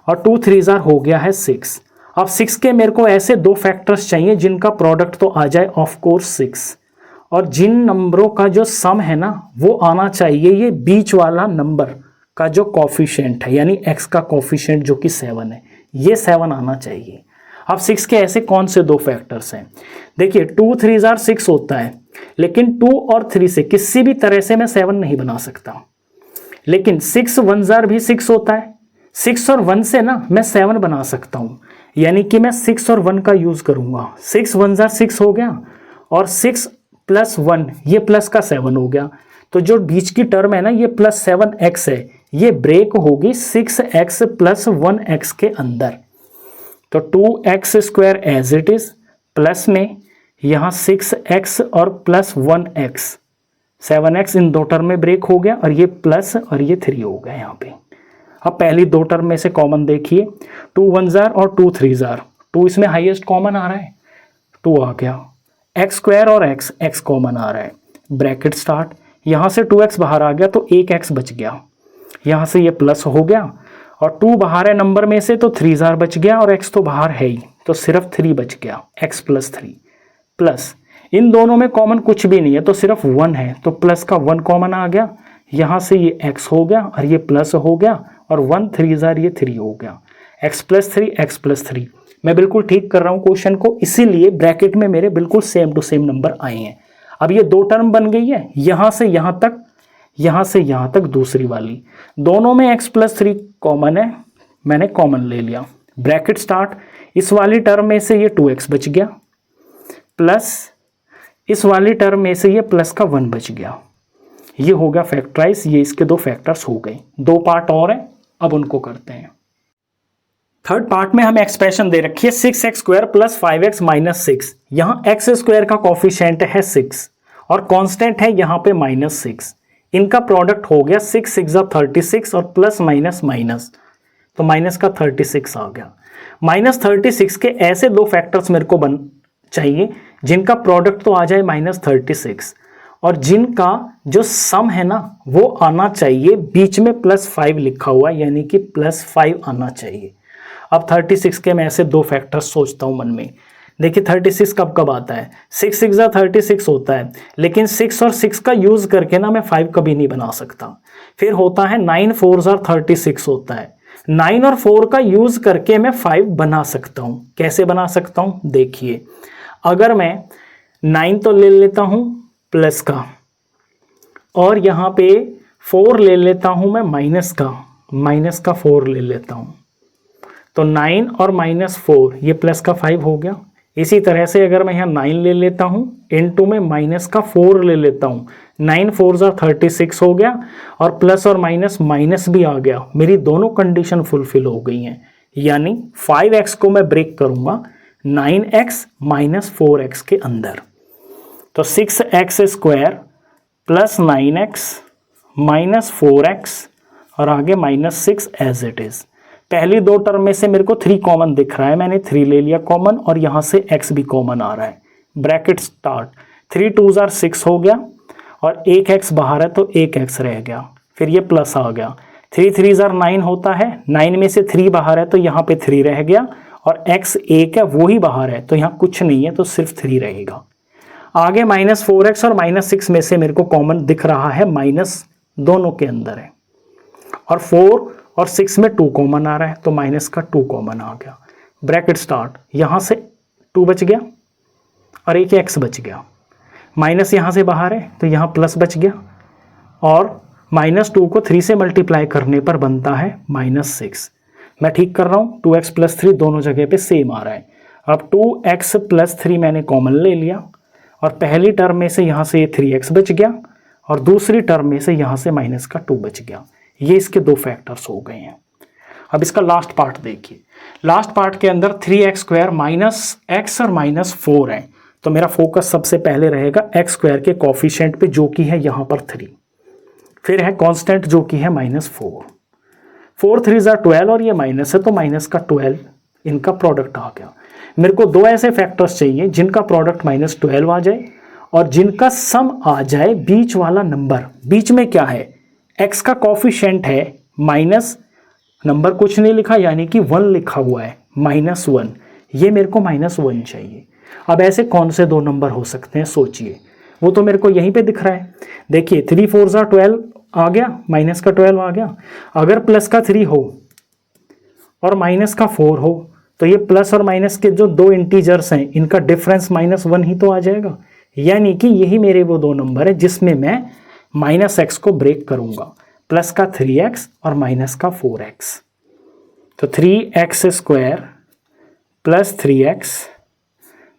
और 2 3 हो गया है 6। अब 6 के मेरे को ऐसे दो फैक्टर्स चाहिए जिनका प्रोडक्ट तो आ जाए ऑफ कोर्स 6, और जिन नंबरों का जो सम है ना वो आना चाहिए ये बीच वाला नंबर का जो कोफिशिएंट है, यानी x का कोफिशिएंट जो कि 7 है, ये 7 आना चाहिए। अब 6 के ऐसे कौन से दो फैक्टर्स हैं? देखिए 2 3 6 होता है, लेकिन 2 और 3 से किसी भी तरह से मैं 7 नहीं बना सकता। लेकिन 6 1 भी 6 होता है, 6 और 1 से ना मैं 7 बना सकता हूँ, यानी कि मैं 6 और 1 का यूज करूंगा। 6 1 6 हो गया और 6 प्लस 1 ये प्लस का 7 हो गया। तो जो बीच की टर्म है ना ये प्लस 7x है, ये ब्रेक होगी 6x प्लस 1x के अंदर। तो 2x square as it is plus में यहाँ 6x और प्लस 1x, 7x इन दो टर्म में ब्रेक हो गया और ये प्लस और ये 3 हो गया यहाँ पे। अब पहली दो टर्म में से कॉमन देखिए, 2 1 और 2 3 2 इसमें हाईएस्ट कॉमन आ रहा है, 2 आ गया। x स्क्वायर और x कॉमन आ रहा है, ब्रैकेट स्टार्ट, यहाँ से 2x बाहर आ गया तो 1x बच गया, यहाँ से ये प्लस हो गया और 2 बाहर है नंबर में से तो 3 बच गया और x तो बाहर है ही तो सिर्फ 3 बच गया, x प्लस 3 प्लस इन दोनों में कॉमन कुछ भी नहीं है तो सिर्फ 1 है तो प्लस का 1 कॉमन आ गया, यहाँ से ये x हो गया और ये प्लस हो गया और 1 3 ये 3 हो गया, x प्लस 3। मैं बिल्कुल ठीक कर रहा हूँ क्वेश्चन को, इसीलिए ब्रैकेट में मेरे बिल्कुल सेम टू सेम नंबर आए हैं। अब ये दो टर्म बन गई है, यहाँ से यहाँ तक, यहाँ से यहाँ तक दूसरी वाली, दोनों में x प्लस 3 कॉमन है, मैंने कॉमन ले लिया, ब्रैकेट स्टार्ट। इस वाली टर्म में से ये 2x बच गया प्लस इस वाली टर्म में से ये प्लस का 1 बच गया। ये हो गया फैक्टराइज, ये इसके दो फैक्टर्स हो गए। दो पार्ट और हैं, अब उनको करते हैं। थर्ड पार्ट में हमें एक्सप्रेशन दे रखी है 6x square plus 5x minus 6। यहाँ x स्क्वायर का कोफिशिएंट है 6 और कांस्टेंट है यहाँ पे -6। इनका प्रोडक्ट हो गया 6 6 36 और प्लस माइनस माइनस, तो माइनस का 36 आ गया। -36 के ऐसे दो फैक्टर्स मेरे को चाहिए जिनका प्रोडक्ट तो आ जाए -36 और जिनका जो सम है ना वो आना चाहिए बीच में +5 लिखा हुआ है, यानी कि +5 आना चाहिए। अब 36 के मैं ऐसे दो फैक्टर्स सोचता हूँ मन में। देखिए 36 कब कब आता है, 6 6 36 होता है, लेकिन 6 और 6 का यूज करके ना मैं 5 कभी नहीं बना सकता। फिर होता है 9 4 36 होता है, 9 और 4 का यूज करके मैं 5 बना सकता हूँ। कैसे बना सकता हूँ देखिए, अगर मैं 9 तो ले लेता हूँ प्लस का और यहाँ पे 4 ले लेता हूँ मैं माइनस का 4 ले लेता हूँ, तो 9 और -4 ये प्लस का 5 हो गया। इसी तरह से अगर मैं यहाँ 9 ले लेता हूँ इनटू में माइनस का 4 ले लेता हूँ, 9 4 36 हो गया और प्लस और माइनस भी आ गया। मेरी दोनों कंडीशन फुलफिल हो गई हैं, यानी 5x को मैं ब्रेक करूँगा 9x माइनस 4x के अंदर। तो 6x square plus 9x minus 4x और आगे -6 एज इट इज़। पहली दो टर्म में से मेरे को 3 कॉमन दिख रहा है, मैंने 3 ले लिया कॉमन और यहाँ से x भी कॉमन आ रहा है, ब्रैकेट स्टार्ट। 3 2 6 हो गया और 1x बाहर है तो 1x रह गया, फिर ये प्लस आ गया। 3 3 9 होता है, 9 में से 3 बाहर है तो यहाँ पे 3 रह गया और x 1 है वो ही बाहर है तो यहाँ कुछ नहीं है तो सिर्फ 3 रहेगा। आगे -4x और -6 में से मेरे को कॉमन दिख रहा है माइनस, दोनों के अंदर है, और 4 और 6 में 2 कॉमन आ रहा है तो माइनस का 2 कॉमन आ गया, ब्रैकेट स्टार्ट। यहाँ से 2 बच गया और एक x बच गया, माइनस यहाँ से बाहर है तो यहाँ प्लस बच गया और -2 को 3 से मल्टीप्लाई करने पर बनता है -6। मैं ठीक कर रहा हूँ, 2x प्लस 3 दोनों जगह पे सेम आ रहा है। अब 2x प्लस 3 मैंने कॉमन ले लिया और पहली टर्म में से यहाँ से ये 3x बच गया और दूसरी टर्म में से यहाँ से माइनस का 2 बच गया। ये इसके दो फैक्टर्स हो गए हैं। अब इसका लास्ट पार्ट देखिए, लास्ट पार्ट के अंदर 3x स्क्वायर माइनस एक्स और माइनस 4 है, तो मेरा फोकस सबसे पहले रहेगा एक्स स्क्वायर के कोफिशिएंट पे जो कि है यहाँ पर 3, फिर है कांस्टेंट जो कि है -4, 4 3 ज़ा 12 और ये माइनस है तो माइनस का 12, इनका प्रोडक्ट आ गया। मेरे को दो ऐसे फैक्टर्स चाहिए जिनका प्रोडक्ट -12 आ जाए और जिनका सम आ जाए बीच वाला नंबर। बीच में क्या है, x का कोफिशिएंट है माइनस, नंबर कुछ नहीं लिखा यानी कि 1 लिखा हुआ है, -1, ये मेरे को -1 चाहिए। अब ऐसे कौन से दो नंबर हो सकते हैं सोचिए, वो तो मेरे को यहीं पे दिख रहा है। देखिए 3 4 ज़ा 12 आ गया, माइनस का 12 आ गया। अगर प्लस का 3 हो और माइनस का 4 हो तो ये प्लस और माइनस के जो दो इंटीजर्स हैं इनका डिफरेंस -1 ही तो आ जाएगा, यानी कि यही मेरे वो दो नंबर है जिसमें मैं -x को ब्रेक करूंगा, प्लस का 3x और माइनस का 4x। तो 3x square plus 3x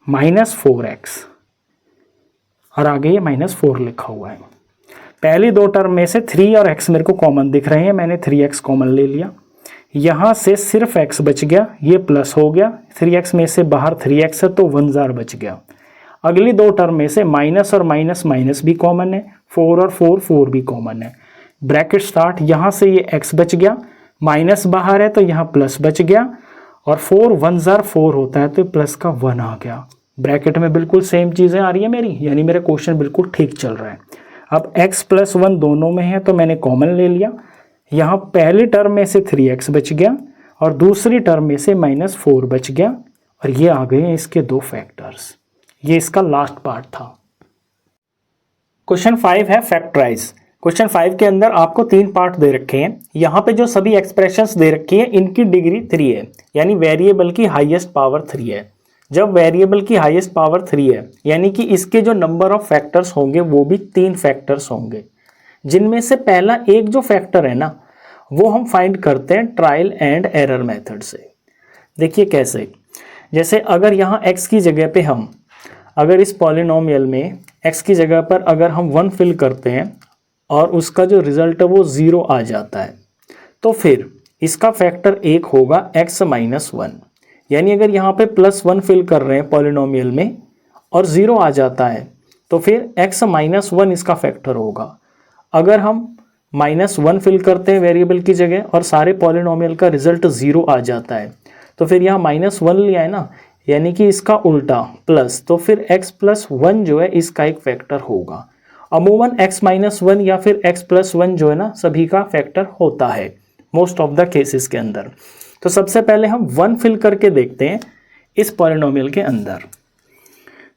minus 4x और आगे ये -4 लिखा हुआ है। पहली दो टर्म में से 3 और x मेरे को कॉमन दिख रहे हैं, मैंने 3x कॉमन ले लिया, यहाँ से सिर्फ x बच गया, ये प्लस हो गया, 3x में से बाहर 3x है तो 1 ज़ार बच गया। अगली दो टर्म में से माइनस और माइनस माइनस भी कॉमन है, 4 और 4 4 भी कॉमन है, ब्रैकेट स्टार्ट, यहाँ से ये x बच गया, माइनस बाहर है तो यहाँ प्लस बच गया और 4 1 ज़ार 4 होता है तो प्लस का 1 आ गया। ब्रैकेट में बिल्कुल सेम चीज़ें आ रही है मेरी, यानी मेरा क्वेश्चन बिल्कुल ठीक चल रहा है। अब x + 1 दोनों में है तो मैंने कॉमन ले लिया, यहाँ पहली टर्म में से 3x बच गया और दूसरी टर्म में से -4 बच गया और ये आ गए हैं इसके दो फैक्टर्स। ये इसका लास्ट पार्ट था। क्वेश्चन 5 है फैक्टराइज। क्वेश्चन 5 के अंदर आपको 3 पार्ट दे रखे हैं। यहाँ पे जो सभी एक्सप्रेशंस दे रखी है इनकी डिग्री 3 है, यानी वेरिएबल की हाईएस्ट पावर 3 है। जब वेरिएबल की हाईएस्ट पावर 3 है यानी कि इसके जो नंबर ऑफ फैक्टर्स होंगे वो भी 3 फैक्टर्स होंगे, जिनमें से पहला एक जो फैक्टर है ना वो हम फाइंड करते हैं ट्रायल एंड एरर मेथड से। देखिए कैसे, जैसे अगर यहाँ x की जगह पे हम अगर इस पॉलिनोमियल में x की जगह पर अगर हम 1 फिल करते हैं और उसका जो रिजल्ट है वो 0 आ जाता है तो फिर इसका फैक्टर 1 होगा x - 1, यानी अगर यहाँ पे +1 फिल कर रहे हैं पॉलिनोमियल में और 0 आ जाता है तो फिर x - 1 इसका फैक्टर होगा। अगर हम -1 फिल करते हैं वेरिएबल की जगह और सारे पॉलिनोमियल का रिजल्ट 0 आ जाता है तो फिर यहाँ -1 लिया है ना, यानी कि इसका उल्टा प्लस, तो फिर x + 1 जो है इसका एक फैक्टर होगा। अमूमन x - 1 या फिर x + 1 जो है ना सभी का फैक्टर होता है मोस्ट ऑफ द केसेस के अंदर। तो सबसे पहले हम 1 फिल करके देखते हैं इस पॉलिनोमियल के अंदर।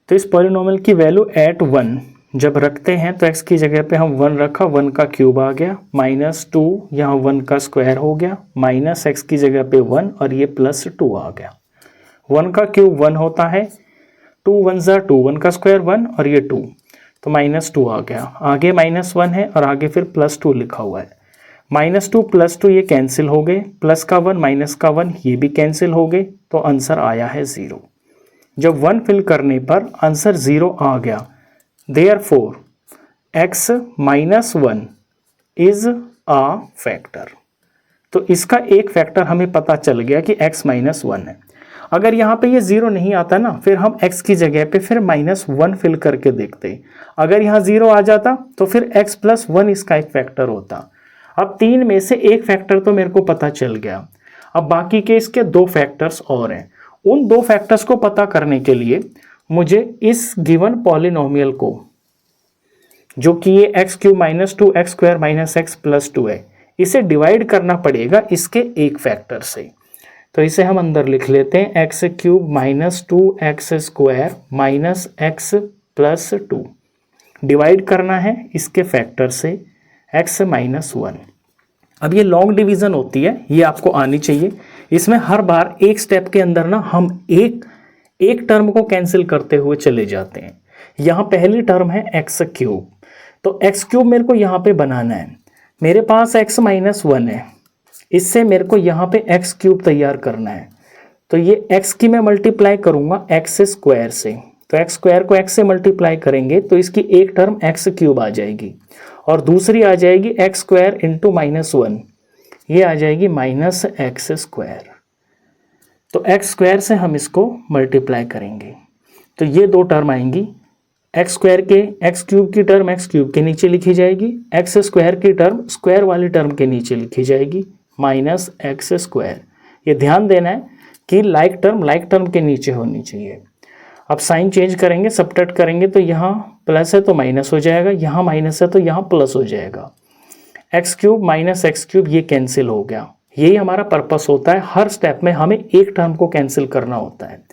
तो इस पॉलिनोमियल की वैल्यू एट 1 जब रखते हैं तो x की जगह पे हम 1 रखा, 1 का क्यूब आ गया, -2 यहाँ 1 का स्क्वायर हो गया, माइनस x की जगह पे 1 और ये +2 आ गया। 1 का क्यूब 1 होता है, 2 1 ज़ा 2, 1 का स्क्वायर 1 और ये 2, तो -2 आ गया। आगे -1 है और आगे फिर +2 लिखा हुआ है। -2 +2 ये कैंसिल हो गए, प्लस का 1 माइनस का 1 ये भी कैंसिल हो गए, तो आंसर आया है 0। जब 1 फिल करने पर आंसर 0 आ गया, Therefore, x - 1 is a factor। तो इसका एक फैक्टर हमें पता चल गया कि x - 1 है। अगर यहाँ पे ये 0 नहीं आता ना, फिर हम x की जगह पे फिर -1 फिल करके देखते। अगर यहाँ 0 आ जाता तो फिर x + 1 इसका एक फैक्टर होता। अब 3 में से एक फैक्टर तो मेरे को पता चल गया, अब बाकी के इसके 2 फैक्टर्स और हैं। उन 2 फैक्टर्स को पता करने के लिए मुझे इस गिवन पॉलिनोमियल को, जो कि ये x³ - 2x² - x + 2 है, इसे डिवाइड करना पड़ेगा इसके एक फैक्टर से। तो इसे हम अंदर लिख लेते हैं, x³ - 2x² - x + 2 डिवाइड करना है इसके फैक्टर से x - 1। अब ये लॉन्ग डिवीजन होती है, ये आपको आनी चाहिए। इसमें हर बार एक स्टेप के अंदर ना हम एक टर्म को कैंसिल करते हुए चले जाते हैं। यहाँ पहली टर्म है x³, तो x³ मेरे को यहाँ पे बनाना है। मेरे पास x - 1 है, इससे मेरे को यहाँ पे x³ तैयार करना है। तो ये x की मैं मल्टीप्लाई करूँगा x² से, तो x² को x से मल्टीप्लाई करेंगे तो इसकी एक टर्म x³ आ जाएगी और दूसरी आ जाएगी x² × -1। ये आ जाएगी माइनस एक्स स्क्वायर। तो एक्स स्क्वायर से हम इसको मल्टीप्लाई करेंगे तो ये दो टर्म आएंगी, एक्स स्क्वायर के एक्स क्यूब की टर्म एक्स क्यूब के नीचे लिखी जाएगी, एक्स स्क्वायर की टर्म स्क्वायर वाली टर्म के नीचे लिखी जाएगी, माइनस एक्स स्क्वायर। ये ध्यान देना है कि लाइक टर्म के नीचे होनी चाहिए। अब साइन चेंज करेंगे, सबट्रैक्ट करेंगे तो यहाँ प्लस है तो माइनस हो जाएगा, यहाँ माइनस है तो यहाँ प्लस हो जाएगा। X cube minus x cube ये कैंसिल हो गया। यही हमारा पर्पस होता है, हर स्टेप में हमें एक टर्म को कैंसिल करना होता है।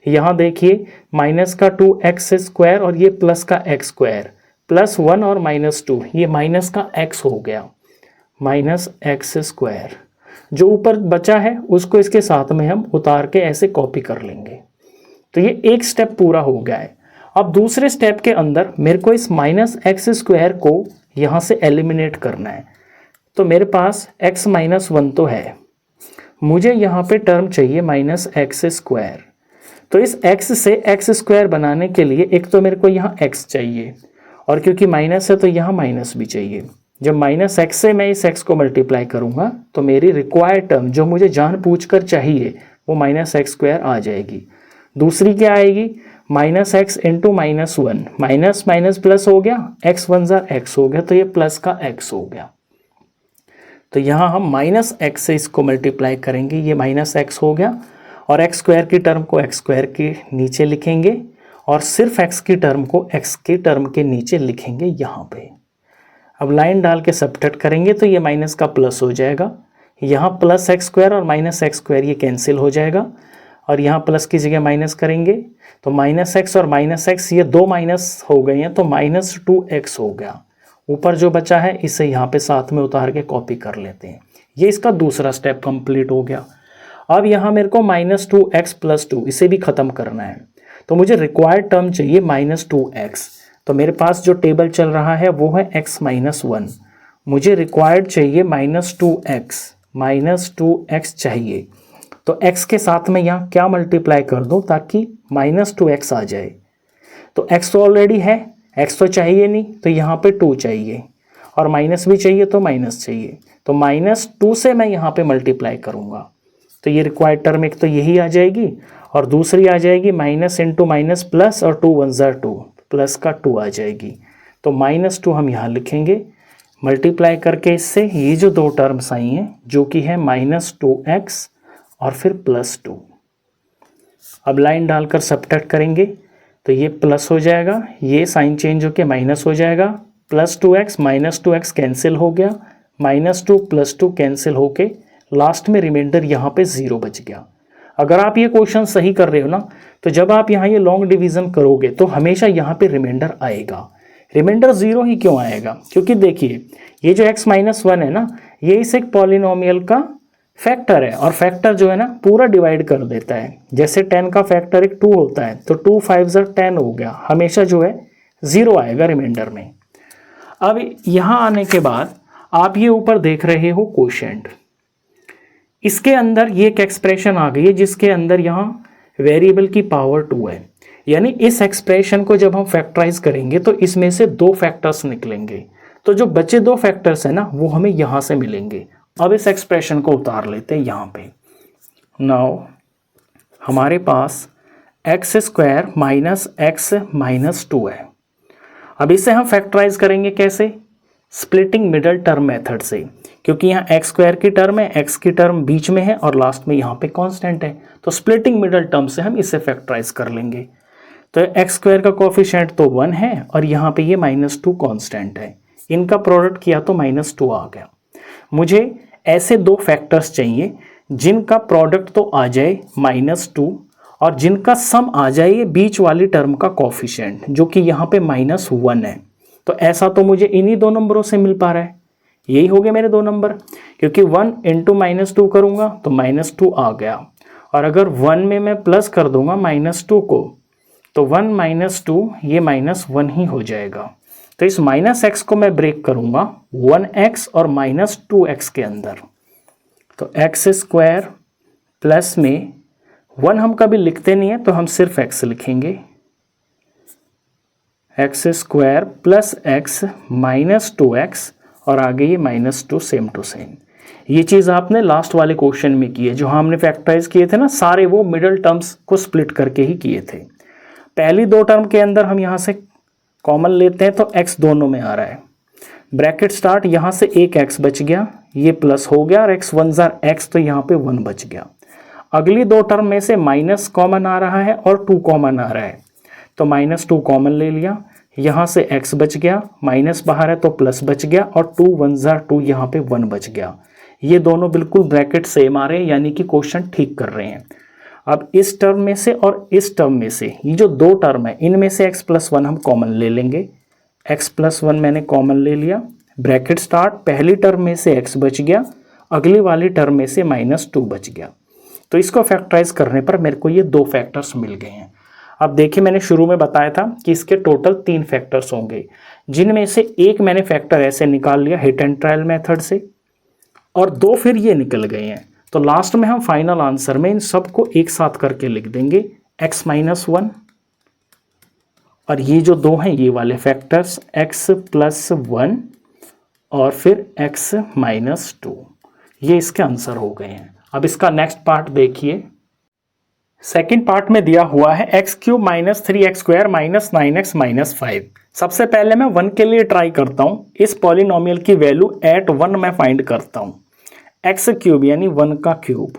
यहाँ देखिए माइनस का 2x स्क्वायर और ये प्लस का एक्स स्क्वायर, प्लस 1 और माइनस 2, ये माइनस का x हो गया, माइनस एक्स स्क्वायर। जो ऊपर बचा है उसको इसके साथ में हम उतार के ऐसे कॉपी कर लेंगे। तो ये एक स्टेप पूरा हो गया है। अब दूसरे स्टेप के अंदर मेरे को इस माइनस एक्स स्क्वायर को यहाँ से एलिमिनेट करना है। तो मेरे पास x माइनस 1 तो है, मुझे यहाँ पे टर्म चाहिए माइनस एक्स स्क्वायर। तो इस x से एक्स स्क्वायर बनाने के लिए एक तो मेरे को यहाँ x चाहिए और क्योंकि माइनस है तो यहाँ माइनस भी चाहिए। जब माइनस एक्स से मैं इस x को मल्टीप्लाई करूँगा तो मेरी रिक्वायर्ड टर्म जो मुझे जानबूझकर चाहिए वो माइनस एक्स स्क्वायर आ जाएगी। दूसरी क्या आएगी, minus x into minus 1, minus minus plus हो गया, एक्स 1 ज़ा एक्स हो गया तो ये प्लस का x हो गया। तो यहाँ हम माइनस एक्स से इसको मल्टीप्लाई करेंगे, ये माइनस एक्स हो गया और एक्स स्क्वायर की टर्म को एक्स स्क्वायर के नीचे लिखेंगे और सिर्फ एक्स की टर्म को एक्स की टर्म के नीचे लिखेंगे यहाँ पे। अब लाइन डाल के सबट्रैक्ट करेंगे तो ये माइनस का प्लस हो जाएगा, यहाँ प्लस एक्स स्क्वायर और माइनस एक्स स्क्वायर ये कैंसिल हो जाएगा और यहाँ प्लस की जगह माइनस करेंगे तो माइनस एक्स और माइनस एक्स ये दो माइनस हो गए हैं तो माइनस 2x हो गया। ऊपर जो बचा है इसे यहाँ पे साथ में उतार के कॉपी कर लेते हैं। ये इसका दूसरा स्टेप कंप्लीट हो गया। अब यहाँ मेरे को माइनस 2x प्लस 2 इसे भी ख़त्म करना है तो मुझे रिक्वायर्ड टर्म चाहिए माइनस 2x। तो मेरे पास जो टेबल चल रहा है वो है x माइनस 1, मुझे रिक्वायर्ड चाहिए माइनस 2x चाहिए। तो x के साथ में यहाँ क्या मल्टीप्लाई कर दूँ ताकि माइनस 2x आ जाए। तो x तो ऑलरेडी है, x तो चाहिए नहीं तो यहाँ पे 2 चाहिए और माइनस भी चाहिए तो माइनस चाहिए, तो माइनस 2 से मैं यहाँ पे मल्टीप्लाई करूँगा तो ये रिक्वायर्ड टर्म एक तो यही आ जाएगी और दूसरी आ जाएगी माइनस इंटू माइनस प्लस और 2 1 ज़ा 2, प्लस का 2 आ जाएगी। तो माइनस 2 हम यहाँ लिखेंगे मल्टीप्लाई करके इससे, ये जो दो टर्म्स आई हैं जो कि है माइनस 2x और फिर प्लस 2। अब लाइन डालकर सबट्रैक्ट करेंगे तो ये प्लस हो जाएगा, ये साइन चेंज होके माइनस हो जाएगा, plus 2x minus 2x cancel हो गया, माइनस 2 प्लस 2 कैंसिल होके लास्ट में रिमाइंडर यहाँ पे 0 बच गया। अगर आप ये क्वेश्चन सही कर रहे हो ना तो जब आप यहाँ ये लॉन्ग डिवीजन करोगे तो हमेशा यहाँ पे रिमाइंडर आएगा। रिमाइंडर 0 ही क्यों आएगा, क्योंकि देखिए ये जो x माइनस 1 है ना ये इस एक पॉलिनोमियल का फैक्टर है और फैक्टर जो है ना पूरा डिवाइड कर देता है। जैसे 10 का फैक्टर एक 2 होता है तो 2 5 ज़ा 10 हो गया, हमेशा जो है 0 आएगा रिमाइंडर में। अब यहाँ आने के बाद आप ये ऊपर देख रहे हो कोशेंट, इसके अंदर ये एक एक्सप्रेशन आ गई है जिसके अंदर यहाँ वेरिएबल की पावर 2 है। यानी इस एक्सप्रेशन को जब हम फैक्टराइज करेंगे तो इसमें से 2 फैक्टर्स निकलेंगे, तो जो बचे 2 फैक्टर्स हैं ना वो हमें यहाँ से मिलेंगे। अब इस एक्सप्रेशन को उतार लेते हैं यहाँ पे। नाउ हमारे पास X square minus X minus 2 है। अब इसे हम फैक्टराइज करेंगे कैसे, स्प्लिटिंग मिडल टर्म मेथड से, क्योंकि यहाँ एक्स स्क्वायर की टर्म है, एक्स की टर्म बीच में है और लास्ट में यहाँ पे कांस्टेंट है, तो स्प्लिटिंग मिडल टर्म से हम इसे फैक्टराइज कर लेंगे। तो एक्स स्क्वायर का कोफिशिएंट तो 1 है और यहाँ पे ये माइनस 2 कांस्टेंट है, इनका प्रोडक्ट किया तो माइनस 2 आ गया। मुझे ऐसे 2 फैक्टर्स चाहिए जिनका प्रोडक्ट तो आ जाए माइनस 2 और जिनका सम आ जाए ये बीच वाली टर्म का कोफिशिएंट जो कि यहाँ पे माइनस 1 है। तो ऐसा तो मुझे इन्हीं 2 नंबरों से मिल पा रहा है, यही हो गए मेरे 2 नंबर, क्योंकि 1 इंटू माइनस 2 करूँगा तो माइनस 2 आ गया और अगर 1 में मैं प्लस कर दूंगा माइनस 2 को तो 1 माइनस 2 ये माइनस 1 ही हो जाएगा। तो इस माइनस एक्स को मैं ब्रेक करूँगा 1x और माइनस 2x के अंदर, तो एक्स स्क्वायर प्लस में 1 हम कभी लिखते नहीं है तो हम सिर्फ x लिखेंगे, x square plus x minus 2x और आगे ये माइनस 2 सेम टू सेम। ये चीज़ आपने लास्ट वाले क्वेश्चन में की है, जो हमने फैक्टराइज किए थे ना सारे, वो मिडल टर्म्स को स्प्लिट करके ही किए थे। पहली दो टर्म के अंदर हम यहाँ से कॉमन लेते हैं तो x दोनों में आ रहा है, ब्रैकेट स्टार्ट, यहाँ से एक x बच गया, ये प्लस हो गया और x वन जार x, तो यहाँ पे 1 बच गया। अगली दो टर्म में से माइनस कॉमन आ रहा है और 2 कॉमन आ रहा है, तो -2 कॉमन ले लिया, यहाँ से x बच गया, माइनस बाहर है तो प्लस बच गया और 2 1 जार 2, यहाँ पे 1 बच गया। ये दोनों बिल्कुल ब्रैकेट सेम आ रहे हैं, यानी कि क्वेश्चन ठीक कर रहे हैं। अब इस टर्म में से और इस टर्म में से ये जो दो टर्म है इनमें से x+1 हम कॉमन ले लेंगे। x+1 मैंने कॉमन ले लिया, ब्रैकेट स्टार्ट, पहली टर्म में से x बच गया, अगली वाली टर्म में से -2 बच गया। तो इसको फैक्टराइज करने पर मेरे को ये दो फैक्टर्स मिल गए हैं। अब देखिए मैंने शुरू में बताया था कि इसके टोटल 3 फैक्टर्स होंगे, जिनमें से एक मैंने फैक्टर ऐसे निकाल लिया हिट एंड ट्रायल मेथड से, और 2 फिर ये निकल गए हैं। तो लास्ट में हम फाइनल आंसर में इन सबको एक साथ करके लिख देंगे x-1, और ये जो 2 हैं ये वाले फैक्टर्स x+1 और फिर x-2, ये इसके आंसर हो गए हैं। अब इसका नेक्स्ट पार्ट देखिए। सेकंड पार्ट में दिया हुआ है x³ - 3x² - 9x - 5। सबसे पहले मैं 1 के लिए ट्राई करता हूं, इस पॉलिनोमियल की वैल्यू एट 1 मैं फाइंड करता हूं। x³ यानी 1 का क्यूब,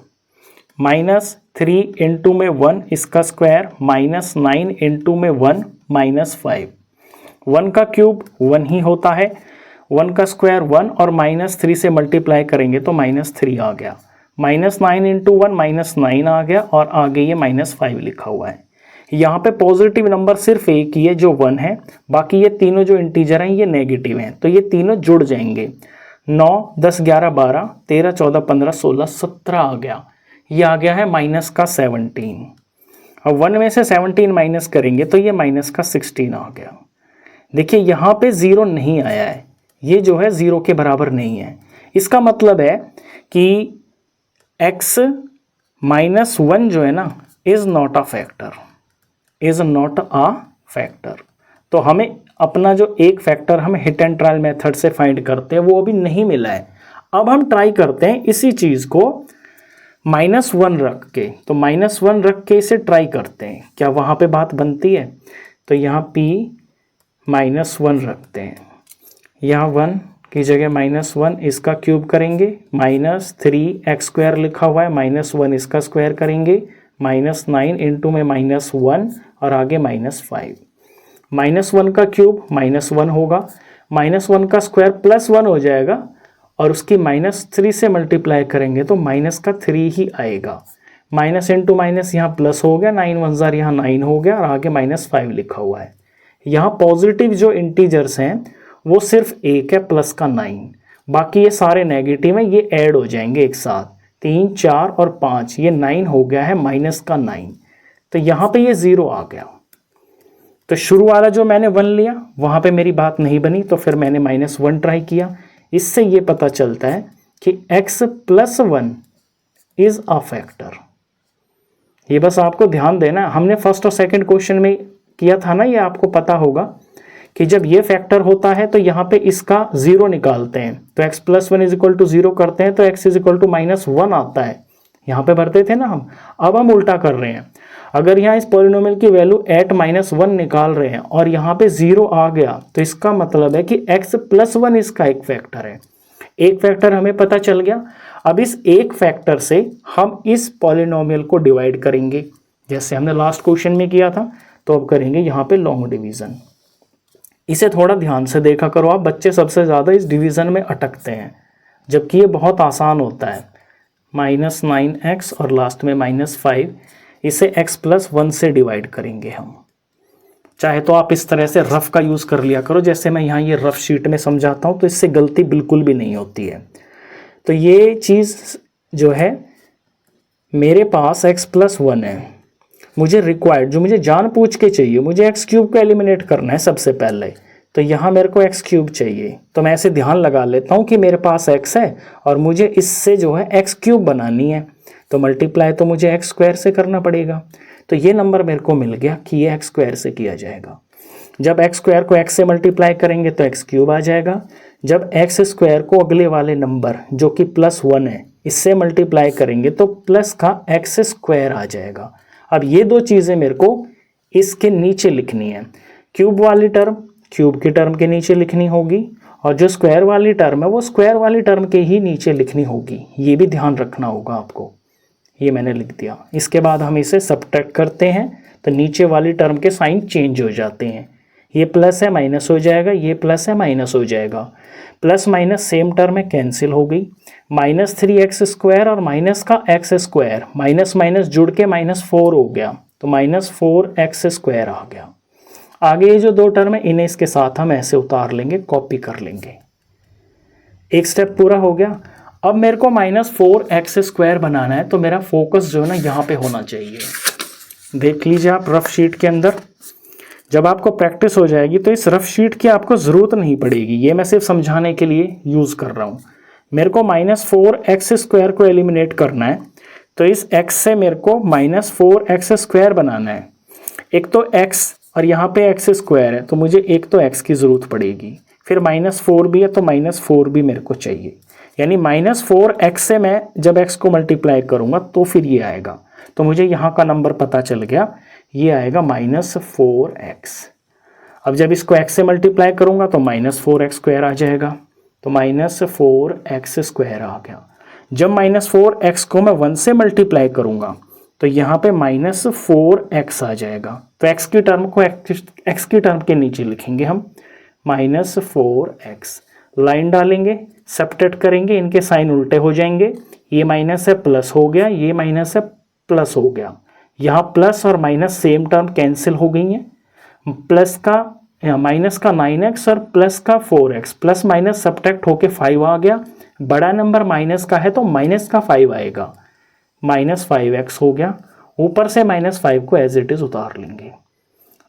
-3 इंटू में 1 इसका स्क्वायर, -9 इंटू में 1 -5। 1 का क्यूब 1 ही होता है, 1 का स्क्वायर 1 और -3 से मल्टीप्लाई करेंगे तो -3 आ गया, -9 इंटू 1 -9 आ गया, और आगे ये -5 लिखा हुआ है। यहाँ पे पॉजिटिव नंबर सिर्फ एक ही है जो 1 है, बाकी ये तीनों जो इंटीजर हैं ये नेगेटिव हैं, तो ये तीनों जुड़ जाएंगे। 9 10 11 12 13 14 15 16 17 आ गया, ये आ गया है माइनस का 17। अब 1 में से 17 माइनस करेंगे तो ये माइनस का 16 आ गया। देखिए यहाँ पे 0 नहीं आया है, ये जो है 0 के बराबर नहीं है। इसका मतलब है कि x-1 जो है ना is not a factor, is not a factor. तो हमें अपना जो एक फैक्टर हम हिट एंड ट्रायल मेथड से फाइंड करते हैं वो अभी नहीं मिला है। अब हम ट्राई करते हैं इसी चीज को -1 रख के, तो -1 रख के इसे ट्राई करते हैं, क्या वहां पे बात बनती है। तो यहाँ p -1 रखते हैं, यहाँ 1 की जगह -1 इसका क्यूब करेंगे, -3x² लिखा हुआ है, -1 इसका स्क्वायर करेंगे, -9 इंटू में -1 और आगे -5। -1 का क्यूब -1 होगा, -1 का स्क्वायर +1 हो जाएगा, और उसकी -3 से मल्टीप्लाई करेंगे तो -3 ही आएगा। माइनस इंटू माइनस यहाँ प्लस हो गया, 9 1 जार यहाँ 9 हो गया, और आगे -5 लिखा हुआ है। यहाँ पॉजिटिव जो इंटीजर्स हैं वो सिर्फ एक है प्लस का 9, बाकी ये सारे नेगेटिव हैं, ये ऐड हो जाएंगे एक साथ, 3 4 और 5, ये 9 हो गया है माइनस का 9, तो यहाँ पे ये 0 आ गया। तो शुरू वाला जो मैंने 1 लिया वहाँ पे मेरी बात नहीं बनी, तो फिर मैंने -1 ट्राई किया। इससे ये पता चलता है कि x+1 इज अ फैक्टर। ये बस आपको ध्यान देना, हमने फर्स्ट और सेकंड क्वेश्चन में किया था ना, ये आपको पता होगा कि जब ये फैक्टर होता है तो यहाँ पे इसका 0 निकालते हैं, तो x+1 = 0 करते हैं तो x -1 आता है, यहाँ पे भरते थे ना हम। अब हम उल्टा कर रहे हैं, अगर यहाँ इस पॉलिनोमियल की वैल्यू एट -1 निकाल रहे हैं और यहाँ पे 0 आ गया, तो इसका मतलब है कि x+1 इसका एक फैक्टर है। एक फैक्टर हमें पता चल गया। अब इस एक फैक्टर से हम इस पॉलिनोमियल को डिवाइड करेंगे, जैसे हमने लास्ट क्वेश्चन में किया था। तो अब करेंगे यहाँ पे लॉन्ग डिवीजन। इसे थोड़ा ध्यान से देखा करो आप, बच्चे सबसे ज़्यादा इस डिवीज़न में अटकते हैं, जबकि ये बहुत आसान होता है। -9x और लास्ट में -5, इसे x+1 से डिवाइड करेंगे हम। चाहे तो आप इस तरह से रफ का यूज़ कर लिया करो, जैसे मैं यहाँ ये रफ शीट में समझाता हूँ, तो इससे गलती बिल्कुल भी नहीं होती है। तो ये चीज़ जो है, मेरे पास x+1 है, मुझे रिक्वायर्ड जो मुझे जान पूछ के चाहिए, मुझे x³ को एलिमिनेट करना है सबसे पहले, तो यहाँ मेरे को x³ चाहिए। तो मैं ऐसे ध्यान लगा लेता हूँ कि मेरे पास x है और मुझे इससे जो है x³ बनानी है, तो मल्टीप्लाई तो मुझे x² से करना पड़ेगा। तो ये नंबर मेरे को मिल गया कि ये x² से किया जाएगा। जब x² को x से मल्टीप्लाई करेंगे तो x³ आ जाएगा, जब एक्स स्क्वायर को अगले वाले नंबर जो कि +1 है इससे मल्टीप्लाई करेंगे तो प्लस का एक्स स्क्वायर आ जाएगा। अब ये दो चीज़ें मेरे को इसके नीचे लिखनी है। क्यूब वाली टर्म क्यूब की टर्म के नीचे लिखनी होगी और जो स्क्वायर वाली टर्म है वो स्क्वायर वाली टर्म के ही नीचे लिखनी होगी। ये भी ध्यान रखना होगा आपको। ये मैंने लिख दिया। इसके बाद हम इसे सब्ट्रैक्ट करते हैं तो नीचे वाली टर्म के साइन चेंज हो जाते हैं। ये प्लस है माइनस हो जाएगा, ये प्लस है माइनस हो जाएगा। प्लस माइनस सेम टर्म है, कैंसिल हो गई। -3x² और माइनस का x², माइनस माइनस जुड़ के -4 हो गया तो -4x² आ गया। आगे ये जो दो टर्म है इन्हें इसके साथ हम ऐसे उतार लेंगे, कॉपी कर लेंगे। एक स्टेप पूरा हो गया। अब मेरे को -4x² बनाना है तो मेरा फोकस जो है ना यहाँ पे होना चाहिए। देख लीजिए आप रफ शीट के अंदर, जब आपको प्रैक्टिस हो जाएगी तो इस रफ शीट की आपको ज़रूरत नहीं पड़ेगी। ये मैं सिर्फ समझाने के लिए यूज़ कर रहा हूँ। मेरे को -4x² को एलिमिनेट करना है तो इस x से मेरे को -4x² बनाना है। एक तो x और यहाँ पे x² है तो मुझे एक तो x की ज़रूरत पड़ेगी, फिर -4 भी है तो -4 भी मेरे को चाहिए। यानी -4x से मैं जब x को मल्टीप्लाई करूँगा तो फिर ये आएगा। तो मुझे यहाँ का नंबर पता चल गया, ये आएगा -4x। अब जब इसको x से मल्टीप्लाई करूँगा तो -4x² आ जाएगा, तो -4x² आ गया। जब -4x को मैं 1 से मल्टीप्लाई करूँगा तो यहाँ पे -4x आ जाएगा। तो x की टर्म को x की टर्म के नीचे लिखेंगे हम -4x। लाइन डालेंगे, सब्ट्रैक्ट करेंगे, इनके साइन उल्टे हो जाएंगे। ये माइनस है प्लस हो गया, ये माइनस है प्लस हो गया। यहाँ प्लस और माइनस सेम टर्म कैंसिल हो गई हैं। प्लस का माइनस का 9x और प्लस का 4x, प्लस माइनस सब्ट्रैक्ट होके 5 आ गया। बड़ा नंबर माइनस का है तो माइनस का 5 आएगा, -5x हो गया। ऊपर से -5 को एज इट इज़ उतार लेंगे।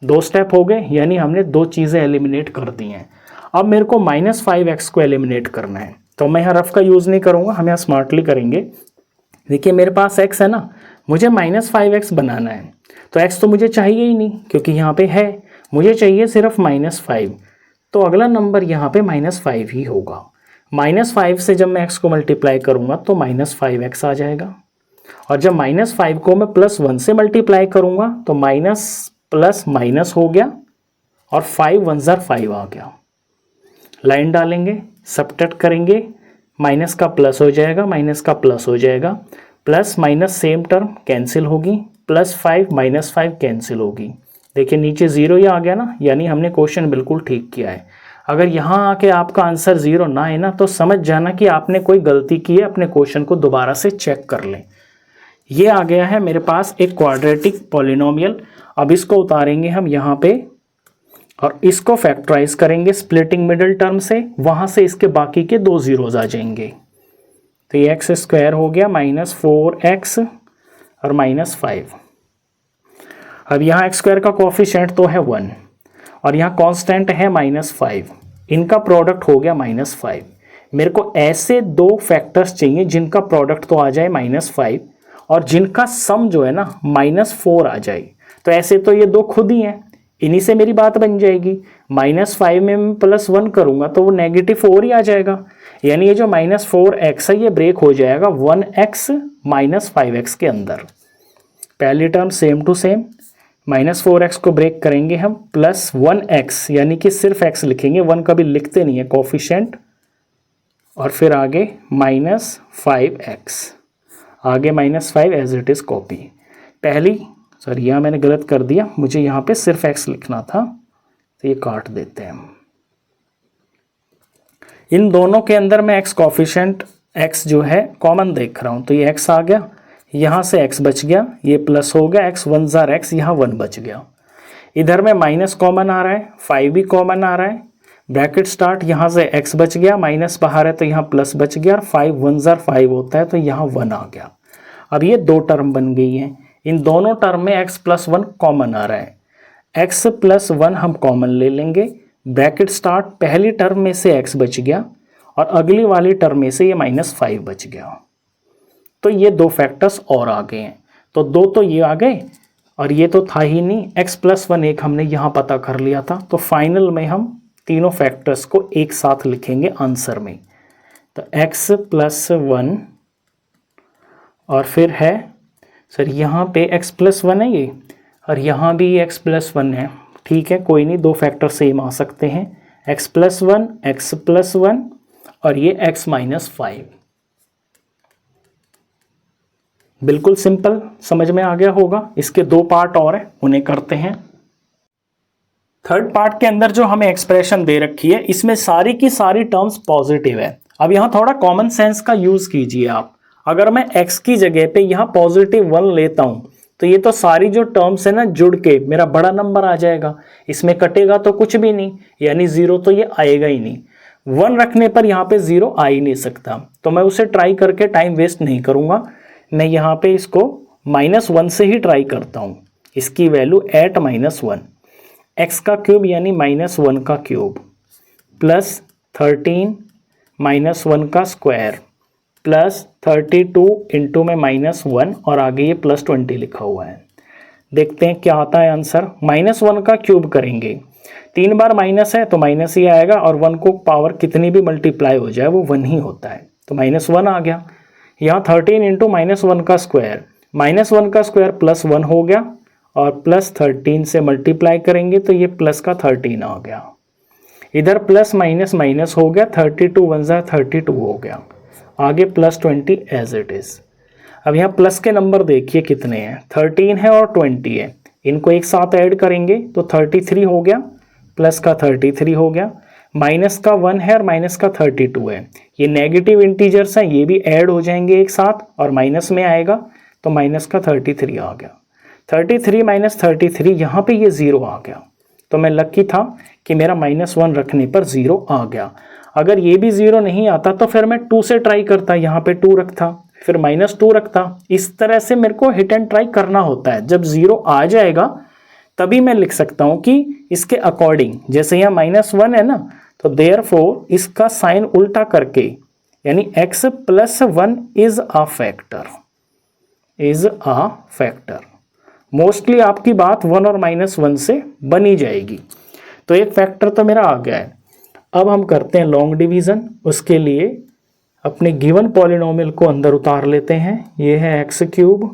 2 स्टेप हो गए, यानी हमने 2 चीज़ें एलिमिनेट कर दी हैं। अब मेरे को -5x को एलिमिनेट करना है तो मैं यहाँ रफ का यूज़ नहीं करूँगा, हम यहाँ स्मार्टली करेंगे। देखिए मेरे पास x है ना, मुझे -5x बनाना है तो x तो मुझे चाहिए ही नहीं क्योंकि यहाँ पे है, मुझे चाहिए सिर्फ -5। तो अगला नंबर यहाँ पे -5 ही होगा। -5 से जब मैं x को मल्टीप्लाई करूँगा तो -5x आ जाएगा। और जब -5 को मैं +1 से मल्टीप्लाई करूँगा तो माइनस प्लस माइनस हो गया और 5 1 ज़ार 5 आ गया। लाइन डालेंगे, सब्ट्रैक्ट करेंगे, माइनस का प्लस हो जाएगा, माइनस का प्लस हो जाएगा। Plus minus same term cancel होगी, +5 -5 कैंसिल होगी। देखिए नीचे 0 ही आ गया ना, यानी हमने क्वेश्चन बिल्कुल ठीक किया है। अगर यहाँ आके आपका आंसर 0 ना है ना तो समझ जाना कि आपने कोई गलती की है, अपने क्वेश्चन को दोबारा से चेक कर लें। ये आ गया है मेरे पास एक क्वाड्रेटिक पॉलिनोमियल। अब इसको उतारेंगे हम यहाँ पे और इसको फैक्टराइज करेंगे स्प्लिटिंग मिडिल टर्म से, वहाँ से इसके बाकी के 2 ज़ीरोज़ आ जाएंगे। तो ये x² हो गया -4x और -5। अब यहाँ x² का कोफिशिएंट तो है 1 और यहाँ कांस्टेंट है -5, इनका प्रोडक्ट हो गया -5। मेरे को ऐसे 2 फैक्टर्स चाहिए जिनका प्रोडक्ट तो आ जाए -5 और जिनका सम जो है ना -4 आ जाए। तो ऐसे तो ये 2 खुद ही हैं, इन्हीं से मेरी बात बन जाएगी। -5 में मैं +1 करूँगा तो वो -4 ही आ जाएगा। यानी ये जो -4x है ये ब्रेक हो जाएगा 1x -5x के अंदर। पहली term same to same, -4x को ब्रेक करेंगे हम +1x, यानी कि सिर्फ x लिखेंगे, 1 कभी लिखते नहीं है कोफिशिएंट। और फिर आगे -5x, आगे -5 एज इट इज़ कॉपी। पहली सॉरी यहाँ मैंने गलत कर दिया, मुझे यहाँ पे सिर्फ x लिखना था तो ये काट देते हैं हम। इन दोनों के अंदर मैं x कोफिशिएंट x जो है कॉमन देख रहा हूँ तो ये x आ गया, यहाँ से x बच गया, ये प्लस हो गया, x 1 ज़ार x, यहाँ 1 बच गया। इधर में माइनस कॉमन आ रहा है, 5 भी कॉमन आ रहा है, ब्रैकेट स्टार्ट, यहाँ से x बच गया, माइनस बाहर है तो यहाँ प्लस बच गया और 5 1 ज़ार 5 होता है तो यहाँ 1 आ गया। अब ये 2 टर्म बन गई हैं। इन दोनों टर्म में x + 1 कॉमन आ रहा है, x + 1 हम कॉमन ले लेंगे। ब्रैकेट स्टार्ट, पहली टर्म में से x बच गया और अगली वाली टर्म में से ये -5 बच गया। तो ये 2 फैक्टर्स और आ गए हैं। तो 2 तो ये आ गए और ये तो था ही नहीं, x + 1 एक हमने यहाँ पता कर लिया था। तो फाइनल में हम तीनों फैक्टर्स को एक साथ लिखेंगे आंसर में। तो x प्लस 1 और फिर है सर यहाँ पे x प्लस 1 है ये, और यहाँ भी x प्लस 1 है। ठीक है, कोई नहीं, दो फैक्टर सेम आ सकते हैं, x प्लस 1, x प्लस 1 और ये x माइनस 5। बिल्कुल सिंपल, समझ में आ गया होगा। इसके दो पार्ट और हैं, उन्हें करते हैं। थर्ड पार्ट के अंदर जो हमें एक्सप्रेशन दे रखी है, इसमें सारी की सारी टर्म्स पॉजिटिव है। अब यहाँ थोड़ा कॉमन सेंस का यूज कीजिए आप। अगर मैं x की जगह पे यहाँ पॉजिटिव 1 लेता हूँ तो ये तो सारी जो टर्म्स है ना जुड़ के मेरा बड़ा नंबर आ जाएगा, इसमें कटेगा तो कुछ भी नहीं, यानी 0 तो ये आएगा ही नहीं। 1 रखने पर यहाँ पे 0 आ ही नहीं सकता, तो मैं उसे ट्राई करके टाइम वेस्ट नहीं करूँगा। मैं यहाँ पे इसको -1 से ही ट्राई करता हूँ। इसकी वैल्यू एट -1, x का क्यूब यानी -1 का क्यूब प्लस 13 -1 का स्क्वायर प्लस 32 इंटू में -1 और आगे ये +20 लिखा हुआ है। देखते हैं क्या आता है आंसर। -1 का क्यूब करेंगे, 3 बार माइनस है तो माइनस ही आएगा, और 1 को पावर कितनी भी मल्टीप्लाई हो जाए वो 1 ही होता है, तो -1 आ गया। यहाँ 13 इंटू -1 का स्क्वायर, -1 का स्क्वायर +1 हो गया, और प्लस 13 से मल्टीप्लाई करेंगे तो ये प्लस का 13 आ गया। इधर प्लस माइनस माइनस हो गया, 32 1 जा 32 हो गया, आगे +20 एज इट इज़। अब यहाँ प्लस के नंबर देखिए कितने हैं, 13 है और 20 है, इनको एक साथ ऐड करेंगे तो 33 हो गया, प्लस का 33 हो गया, माइनस का 1 है और माइनस का 32 है। ये नेगेटिव इंटीजर्स हैं, ये भी ऐड हो जाएंगे एक साथ और माइनस में आएगा, तो माइनस का 33 आ गया। 33 माइनस 33, यहाँ पे ये 0 आ गया, तो मैं लकी था कि मेरा -1 रखने पर 0 आ गया। अगर ये भी 0 नहीं आता तो फिर मैं 2 से ट्राई करता, यहाँ पे 2 रखता, फिर -2 रखता। इस तरह से मेरे को हिट एंड ट्राई करना होता है। जब 0 आ जाएगा तभी मैं लिख सकता हूँ कि इसके अकॉर्डिंग, जैसे यहाँ -1 है ना, तो देयरफॉर इसका साइन उल्टा करके, यानी x plus 1 is a factor. Mostly आपकी बात 1 और -1 से बनी जाएगी। तो एक फैक्टर तो मेरा आ गया है। अब हम करते हैं लॉन्ग डिवीज़न। उसके लिए अपने गिवन पॉलिनोमियल को अंदर उतार लेते हैं। ये है x³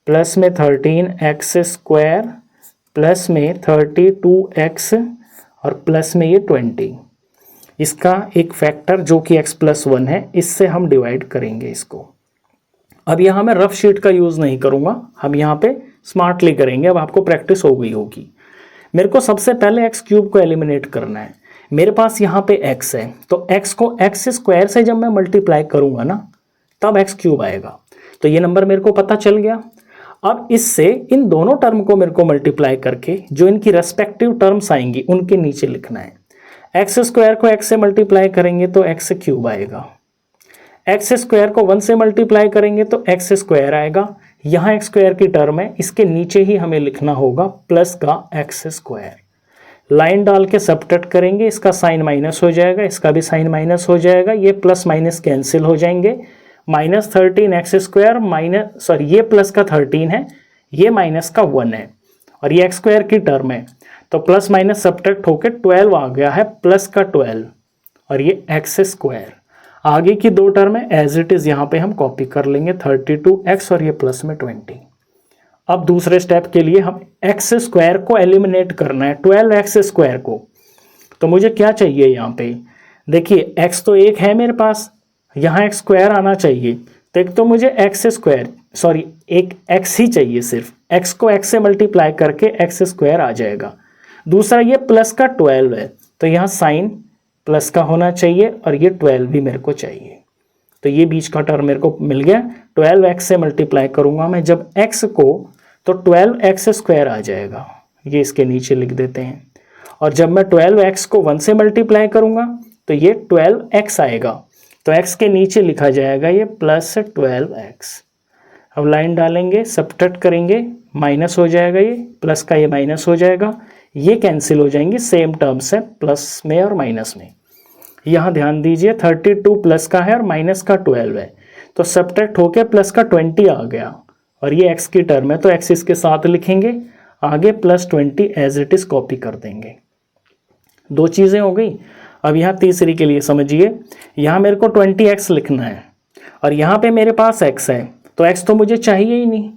प्लस में 13x² प्लस में 32x और प्लस में ये 20। इसका एक फैक्टर जो कि x प्लस 1 है, इससे हम डिवाइड करेंगे इसको। अब यहाँ मैं रफ शीट का यूज़ नहीं करूँगा, हम यहाँ पे स्मार्टली करेंगे। अब आपको प्रैक्टिस हो गई होगी। मेरे को सबसे पहले x³ को एलिमिनेट करना है। मेरे पास यहाँ पे x है, तो x को x² से जब मैं मल्टीप्लाई करूँगा ना, तब x³ आएगा। तो ये नंबर मेरे को पता चल गया। अब इससे इन दोनों टर्म को मेरे को मल्टीप्लाई करके जो इनकी रेस्पेक्टिव टर्म्स आएंगी उनके नीचे लिखना है। x² को x से मल्टीप्लाई करेंगे तो x³ आएगा, x² को 1 से मल्टीप्लाई करेंगे तो x² आएगा। यहाँ x² की टर्म है, इसके नीचे ही हमें लिखना होगा प्लस का x²। लाइन डाल के सब्ट्रैक्ट करेंगे, इसका साइन माइनस हो जाएगा, इसका भी साइन माइनस हो जाएगा, ये प्लस माइनस कैंसिल हो जाएंगे। -13x², ये प्लस का 13 है, ये माइनस का 1 है, और ये x² की टर्म है, तो प्लस माइनस सब्ट्रैक्ट होकर 12 आ गया है, प्लस का 12 और ये x²। आगे की दो टर्म है एज इट इज़, यहाँ पे हम कॉपी कर लेंगे, 32x और ये प्लस में 20। अब दूसरे स्टेप के लिए हम x² को एलिमिनेट करना है, 12x² को। तो मुझे क्या चाहिए यहाँ पे, देखिए x तो एक है मेरे पास, यहाँ x² आना चाहिए। तो एक तो मुझे एक x ही चाहिए, सिर्फ x को x से मल्टीप्लाई करके x² आ जाएगा। दूसरा ये प्लस का 12 है, तो यहाँ साइन प्लस का होना चाहिए और ये 12 भी मेरे को चाहिए। तो ये बीच का टर्म मेरे को मिल गया। 12x से मल्टीप्लाई करूँगा मैं जब x को, तो 12x² आ जाएगा, ये इसके नीचे लिख देते हैं। और जब मैं 12x को 1 से मल्टीप्लाई करूँगा तो ये 12x आएगा, तो x के नीचे लिखा जाएगा ये प्लस 12x। अब लाइन डालेंगे, सब्ट्रैक्ट करेंगे, माइनस हो जाएगा, ये प्लस का ये माइनस हो जाएगा, ये कैंसिल हो जाएंगे, सेम टर्म्स है प्लस में और माइनस में। यहाँ ध्यान दीजिए 32 प्लस का है और माइनस का 12 है, तो सब्ट्रैक्ट होके प्लस का 20 आ गया, और ये x की टर्म है तो x इसके साथ लिखेंगे, आगे +20 एज इट इज़ कॉपी कर देंगे। दो चीज़ें हो गई। अब यहाँ तीसरी के लिए समझिए, यहाँ मेरे को 20x लिखना है और यहाँ पे मेरे पास x है, तो x तो मुझे चाहिए ही नहीं,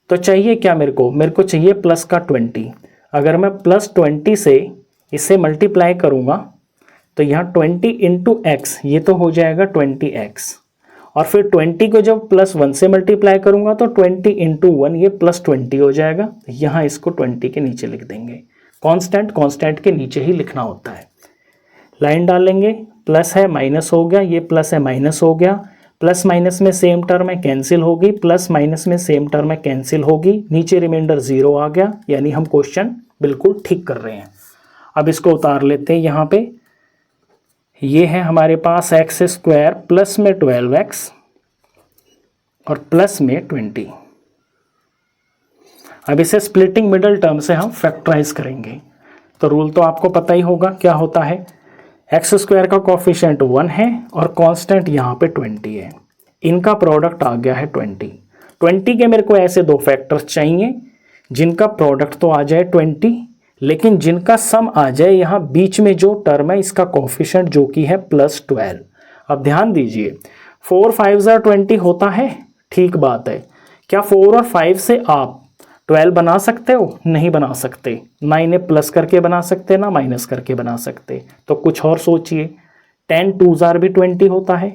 तो चाहिए क्या मेरे को चाहिए प्लस का 20। अगर मैं प्लस 20 से इसे मल्टीप्लाई करूँगा तो यहाँ 20 इंटू एक्स, ये तो हो जाएगा 20x, और फिर 20 को जब प्लस 1 से मल्टीप्लाई करूँगा तो 20 इंटू 1 ये प्लस 20 हो जाएगा। यहाँ इसको 20 के नीचे लिख देंगे। कांस्टेंट के नीचे ही लिखना होता है। लाइन डालेंगे, प्लस है माइनस हो गया, ये प्लस है माइनस हो गया, प्लस माइनस में सेम टर्म है कैंसिल होगी, प्लस माइनस में सेम टर्म है कैंसिल होगी, नीचे रिमाइंडर 0 आ गया, यानी हम क्वेश्चन बिल्कुल ठीक कर रहे हैं। अब इसको उतार लेते हैं यहाँ पे। ये है हमारे पास एक्स स्क्वायर प्लस में 12x और प्लस में 20। अब इसे स्प्लिटिंग मिडल टर्म से हम फैक्टराइज करेंगे। तो रूल तो आपको पता ही होगा क्या होता है, एक्स स्क्वायर का कोफिशिएंट 1 है और कांस्टेंट यहाँ पे 20 है, इनका प्रोडक्ट आ गया है 20। 20 के मेरे को ऐसे दो फैक्टर्स चाहिए जिनका प्रोडक्ट तो आ जाए 20, लेकिन जिनका सम आ जाए यहाँ बीच में जो टर्म है इसका कोफिशिएंट जो कि है प्लस 12। अब ध्यान दीजिए, 4 5 20 होता है, ठीक बात है। क्या 4 और 5 से आप 12 बना सकते हो? नहीं बना सकते, ना इन्हें प्लस करके बना सकते ना माइनस करके बना सकते। तो कुछ और सोचिए, 10 2 भी 20 होता है,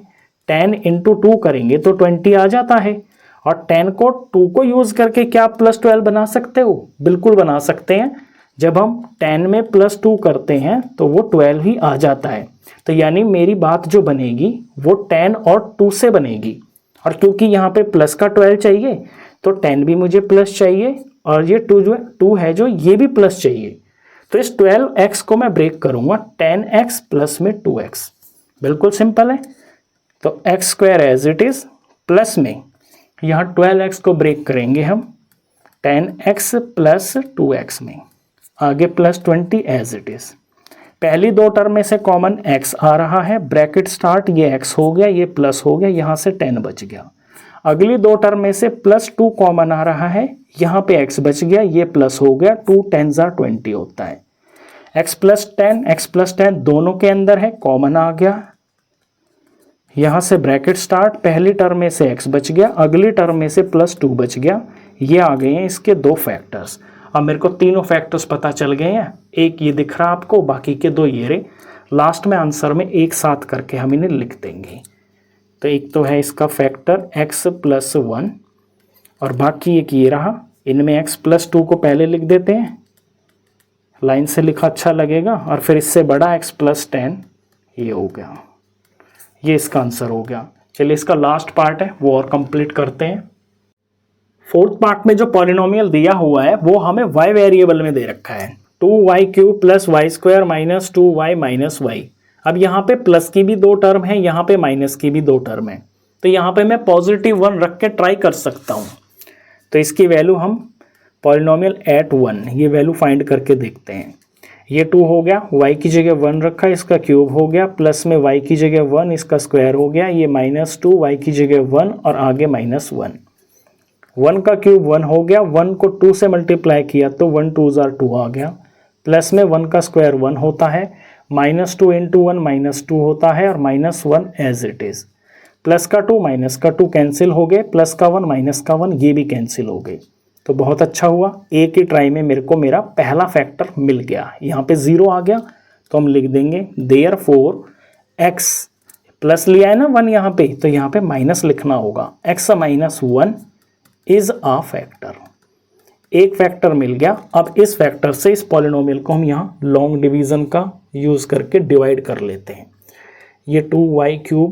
10 इंटू 2 करेंगे तो 20 आ जाता है, और 10 को 2 को यूज करके क्या आप प्लस 12 बना सकते हो? बिल्कुल बना सकते हैं। जब हम 10 में प्लस 2 करते हैं तो वो 12 ही आ जाता है। तो यानी मेरी बात जो बनेगी वो 10 और 2 से बनेगी, और क्योंकि यहाँ पे प्लस का 12 चाहिए तो 10 भी मुझे प्लस चाहिए, और ये 2 है जो ये भी प्लस चाहिए। तो इस 12x को मैं ब्रेक करूँगा 10x प्लस में 2x, बिल्कुल सिंपल है। तो x square as it is, plus में यहाँ 12x को ब्रेक करेंगे हम 10x प्लस 2x में, आगे प्लस 20 एज इट इज़। पहली दो टर्म में से कॉमन x आ रहा है, ब्रैकेट स्टार्ट, ये x हो गया, ये प्लस हो गया, यहाँ से 10 बच गया। अगली दो टर्म में से प्लस 2 कॉमन आ रहा है, यहाँ पे x बच गया, ये प्लस हो गया, 2 10 20 होता है। x प्लस 10 दोनों के अंदर है, कॉमन आ गया, यहाँ से ब्रैकेट स्टार्ट, पहली टर्म में से x बच गया, अगली टर्म में से प्लस 2 बच गया। ये आ गए हैं इसके दो फैक्टर्स। अब मेरे को तीनों फैक्टर्स पता चल गए हैं, एक ये दिख रहा आपको, बाकी के दो ये रहे। लास्ट में आंसर में एक साथ करके हम इन्हें लिख देंगे। तो एक तो है इसका फैक्टर x प्लस 1, और बाकी एक ये रहा, इनमें x प्लस 2 को पहले लिख देते हैं, लाइन से लिखा अच्छा लगेगा, और फिर इससे बड़ा x प्लस 10, ये हो गया, ये इसका आंसर हो गया। चलिए इसका लास्ट पार्ट है वो और कंप्लीट करते हैं। फोर्थ पार्ट में जो पॉलिनोमियल दिया हुआ है वो हमें y वेरिएबल में दे रखा है, 2y³ plus y square minus 2y minus y. अब यहाँ पे प्लस की भी दो टर्म है, यहाँ पे माइनस की भी दो टर्म है, तो यहाँ पे मैं पॉजिटिव 1 रख के ट्राई कर सकता हूँ। तो इसकी वैल्यू हम पॉलिनोमियल एट 1 ये वैल्यू फाइंड करके देखते हैं। ये 2 हो गया, y की जगह 1 रखा, इसका क्यूब हो गया, प्लस में y की जगह 1 इसका स्क्वायर हो गया, ये माइनस 2 y की जगह 1 और आगे माइनस 1। 1 का क्यूब 1 हो गया, 1 को 2 से मल्टीप्लाई किया तो 1 2 2 आ गया, प्लस में 1 का स्क्वायर 1 होता है, माइनस 2 इंटू 1 माइनस 2 होता है, और minus 1 as it is. Plus का 2 माइनस का 2 कैंसिल हो गए, प्लस का 1 माइनस का 1 ये भी कैंसिल हो गए। तो बहुत अच्छा हुआ, एक ही ट्राई में मेरे को मेरा पहला फैक्टर मिल गया। यहाँ पे 0 आ गया तो हम लिख देंगे देयरफॉर x प्लस लिया है ना 1 यहाँ पे, तो यहाँ पे माइनस लिखना होगा, x minus 1 is a factor. एक फैक्टर मिल गया। अब इस फैक्टर से इस पॉलिनोमियल को हम यहाँ लॉन्ग डिवीजन का यूज़ करके डिवाइड कर लेते हैं। ये 2y³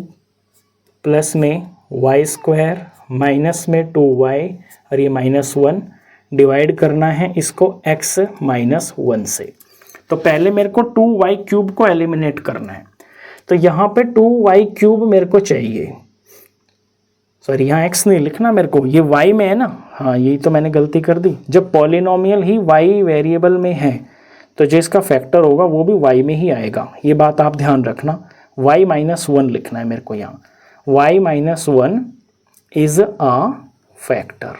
प्लस में वाई स्क्वायर माइनस में 2y और ये माइनस 1 डिवाइड करना है इसको x माइनस 1 से। तो पहले मेरे को 2y³ को एलिमिनेट करना है, तो यहाँ पे 2y³ मेरे को चाहिए। सॉरी यहाँ x नहीं लिखना मेरे को, ये y में है ना, हाँ यही तो मैंने गलती कर दी। जब पॉलिनोमियल ही y वेरिएबल में है तो जो इसका फैक्टर होगा वो भी y में ही आएगा, ये बात आप ध्यान रखना। y माइनस 1 लिखना है मेरे को यहाँ, y minus 1 is a factor.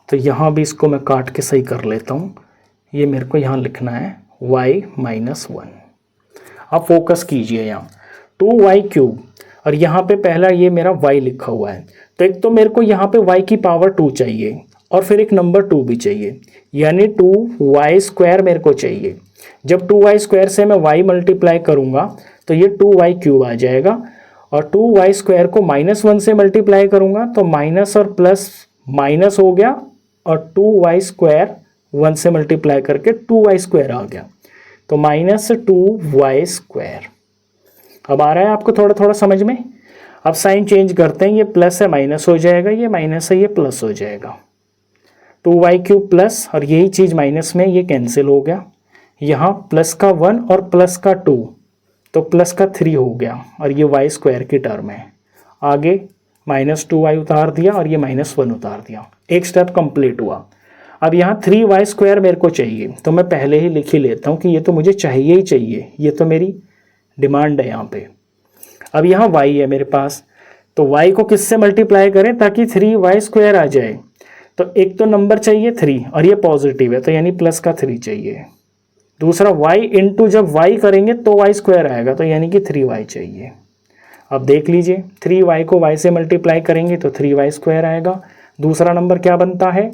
तो यहाँ भी इसको मैं काट के सही कर लेता हूँ, ये मेरे को यहाँ लिखना है y माइनस 1। अब फोकस कीजिए यहाँ 2y³ और यहाँ पे पहला ये मेरा y लिखा हुआ है, तो एक तो मेरे को यहाँ पे y की पावर 2 चाहिए और फिर एक नंबर 2 भी चाहिए, यानी 2y² मेरे को चाहिए। जब 2y² से मैं y मल्टीप्लाई करूँगा तो ये 2y³ आ जाएगा, और 2y² को -1 से मल्टीप्लाई करूँगा तो माइनस और प्लस माइनस हो गया, और 2y² 1 से मल्टीप्लाई करके 2y² आ गया, तो -2y²। अब आ रहा है आपको थोड़ा थोड़ा समझ में। अब साइन चेंज करते हैं, ये प्लस है माइनस हो जाएगा, ये माइनस है ये प्लस हो जाएगा। 2y³ प्लस, और यही चीज़ माइनस में ये कैंसिल हो गया। यहाँ प्लस का 1 और प्लस का 2, तो प्लस का 3 हो गया, और ये y² की टर्म है। आगे -2y उतार दिया और ये -1 उतार दिया, एक स्टेप कंप्लीट हुआ। अब यहाँ 3y² मेरे को चाहिए, तो मैं पहले ही लिख ही लेता हूँ कि ये तो मुझे चाहिए ही चाहिए, ये तो मेरी डिमांड है यहाँ पे। अब यहाँ y है मेरे पास, तो y को किससे मल्टीप्लाई करें ताकि 3y² आ जाए। तो एक तो नंबर चाहिए 3 और ये पॉजिटिव है, तो यानी प्लस का 3 चाहिए। दूसरा y इंटू जब y करेंगे तो y² आएगा, तो यानी कि 3y चाहिए। अब देख लीजिए 3y को y से मल्टीप्लाई करेंगे तो 3y² आएगा। दूसरा नंबर क्या बनता है,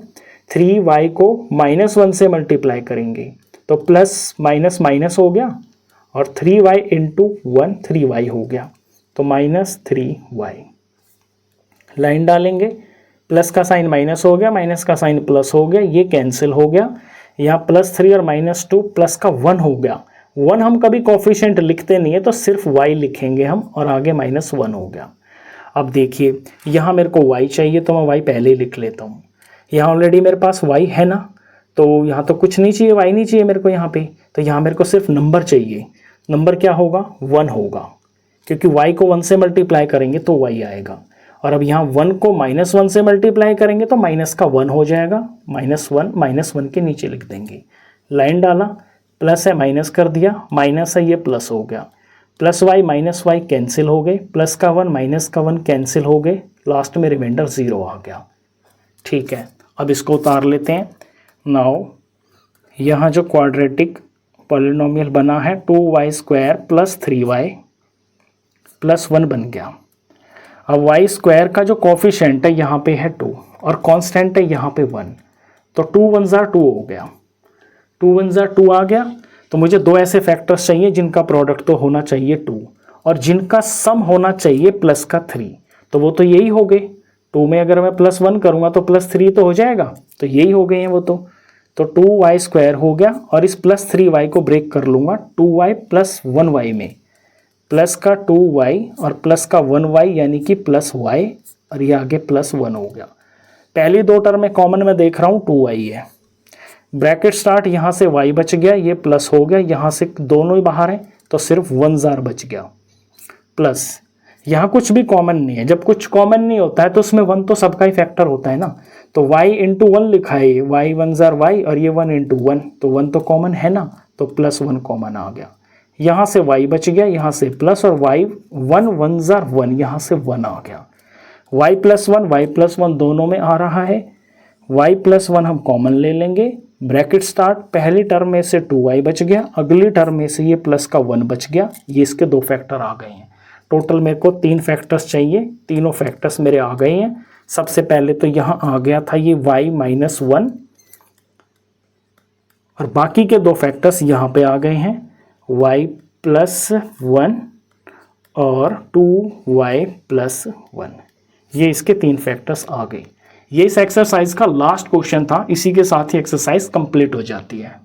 3y को -1 से मल्टीप्लाई करेंगे तो प्लस माइनस माइनस हो गया, और 3y इंटू 1 3y हो गया, तो -3y। लाइन डालेंगे, प्लस का साइन माइनस हो गया, माइनस का साइन प्लस हो गया, ये कैंसिल हो गया। यहाँ +3 और -2 प्लस का 1 हो गया। 1 हम कभी कोफिशिएंट लिखते नहीं है, तो सिर्फ y लिखेंगे हम, और आगे -1 हो गया। अब देखिए यहाँ मेरे को y चाहिए, तो मैं y पहले ही लिख लेता हूँ। यहाँ ऑलरेडी मेरे पास y है ना, तो यहाँ तो कुछ नहीं चाहिए, y नहीं चाहिए मेरे को यहाँ पे, तो यहाँ मेरे को सिर्फ नंबर चाहिए। नंबर क्या होगा, 1 होगा, क्योंकि y को 1 से मल्टीप्लाई करेंगे तो y आएगा। और अब यहाँ 1 को -1 से मल्टीप्लाई करेंगे तो माइनस का 1 हो जाएगा, -1 के नीचे लिख देंगे। लाइन डाला, प्लस है माइनस कर दिया, माइनस है ये प्लस हो गया, plus y minus y cancel हो गए, प्लस का 1 माइनस का 1 कैंसिल हो गए, लास्ट में रिमाइंडर 0 आ गया। ठीक है, अब इसको उतार लेते हैं। नाउ यहाँ जो क्वाड्रेटिक पॉलिनोमियल बना है 2y² प्लस 3y प्लस 1 बन गया। अब y² का जो कोफिशिएंट है यहाँ पे है 2 और कांस्टेंट है यहाँ पे 1, तो 2 1 2 हो गया, 2 1 2 आ गया। तो मुझे दो ऐसे फैक्टर्स चाहिए जिनका प्रोडक्ट तो होना चाहिए 2 और जिनका सम होना चाहिए प्लस का 3, तो वो तो यही हो गए। 2 में अगर मैं +1 करूँगा तो +3 तो हो जाएगा, तो यही हो गए हैं वो तो 2y² हो गया, और इस +3y को ब्रेक कर लूँगा 2y + 1y में, प्लस का 2y और प्लस का 1y यानी कि +y, और ये आगे +1 हो गया। पहली दो टर्म में कॉमन मैं देख रहा हूँ 2y है, ब्रैकेट स्टार्ट, यहाँ से y बच गया, ये प्लस हो गया, यहाँ से दोनों ही बाहर है तो सिर्फ 1 बच गया, प्लस यहाँ कुछ भी कॉमन नहीं है। जब कुछ कॉमन नहीं होता है तो उसमें 1 तो सबका ही फैक्टर होता है ना, तो y इंटू 1 लिखा है, y 1 y और ये 1 इंटू 1, तो 1 तो कॉमन है ना, तो +1 कॉमन आ गया। यहाँ से y बच गया, यहाँ से प्लस, और y 1 1 1, यहाँ से 1 आ गया। y + 1 दोनों में आ रहा है, y + 1 हम कॉमन ले लेंगे, ब्रैकेट स्टार्ट, पहली टर्म में से 2y बच गया, अगली टर्म में से ये प्लस का 1 बच गया, ये इसके दो फैक्टर आ गए हैं। टोटल मेरे को 3 फैक्टर्स चाहिए, तीनों फैक्टर्स मेरे आ गए हैं। सबसे पहले तो यहाँ आ गया था ये y -1, और बाकी के दो फैक्टर्स यहाँ पे आ गए हैं, y + 1 और 2y + 1, ये इसके 3 फैक्टर्स आ गए। ये इस एक्सरसाइज का लास्ट क्वेश्चन था, इसी के साथ ही एक्सरसाइज कंप्लीट हो जाती है।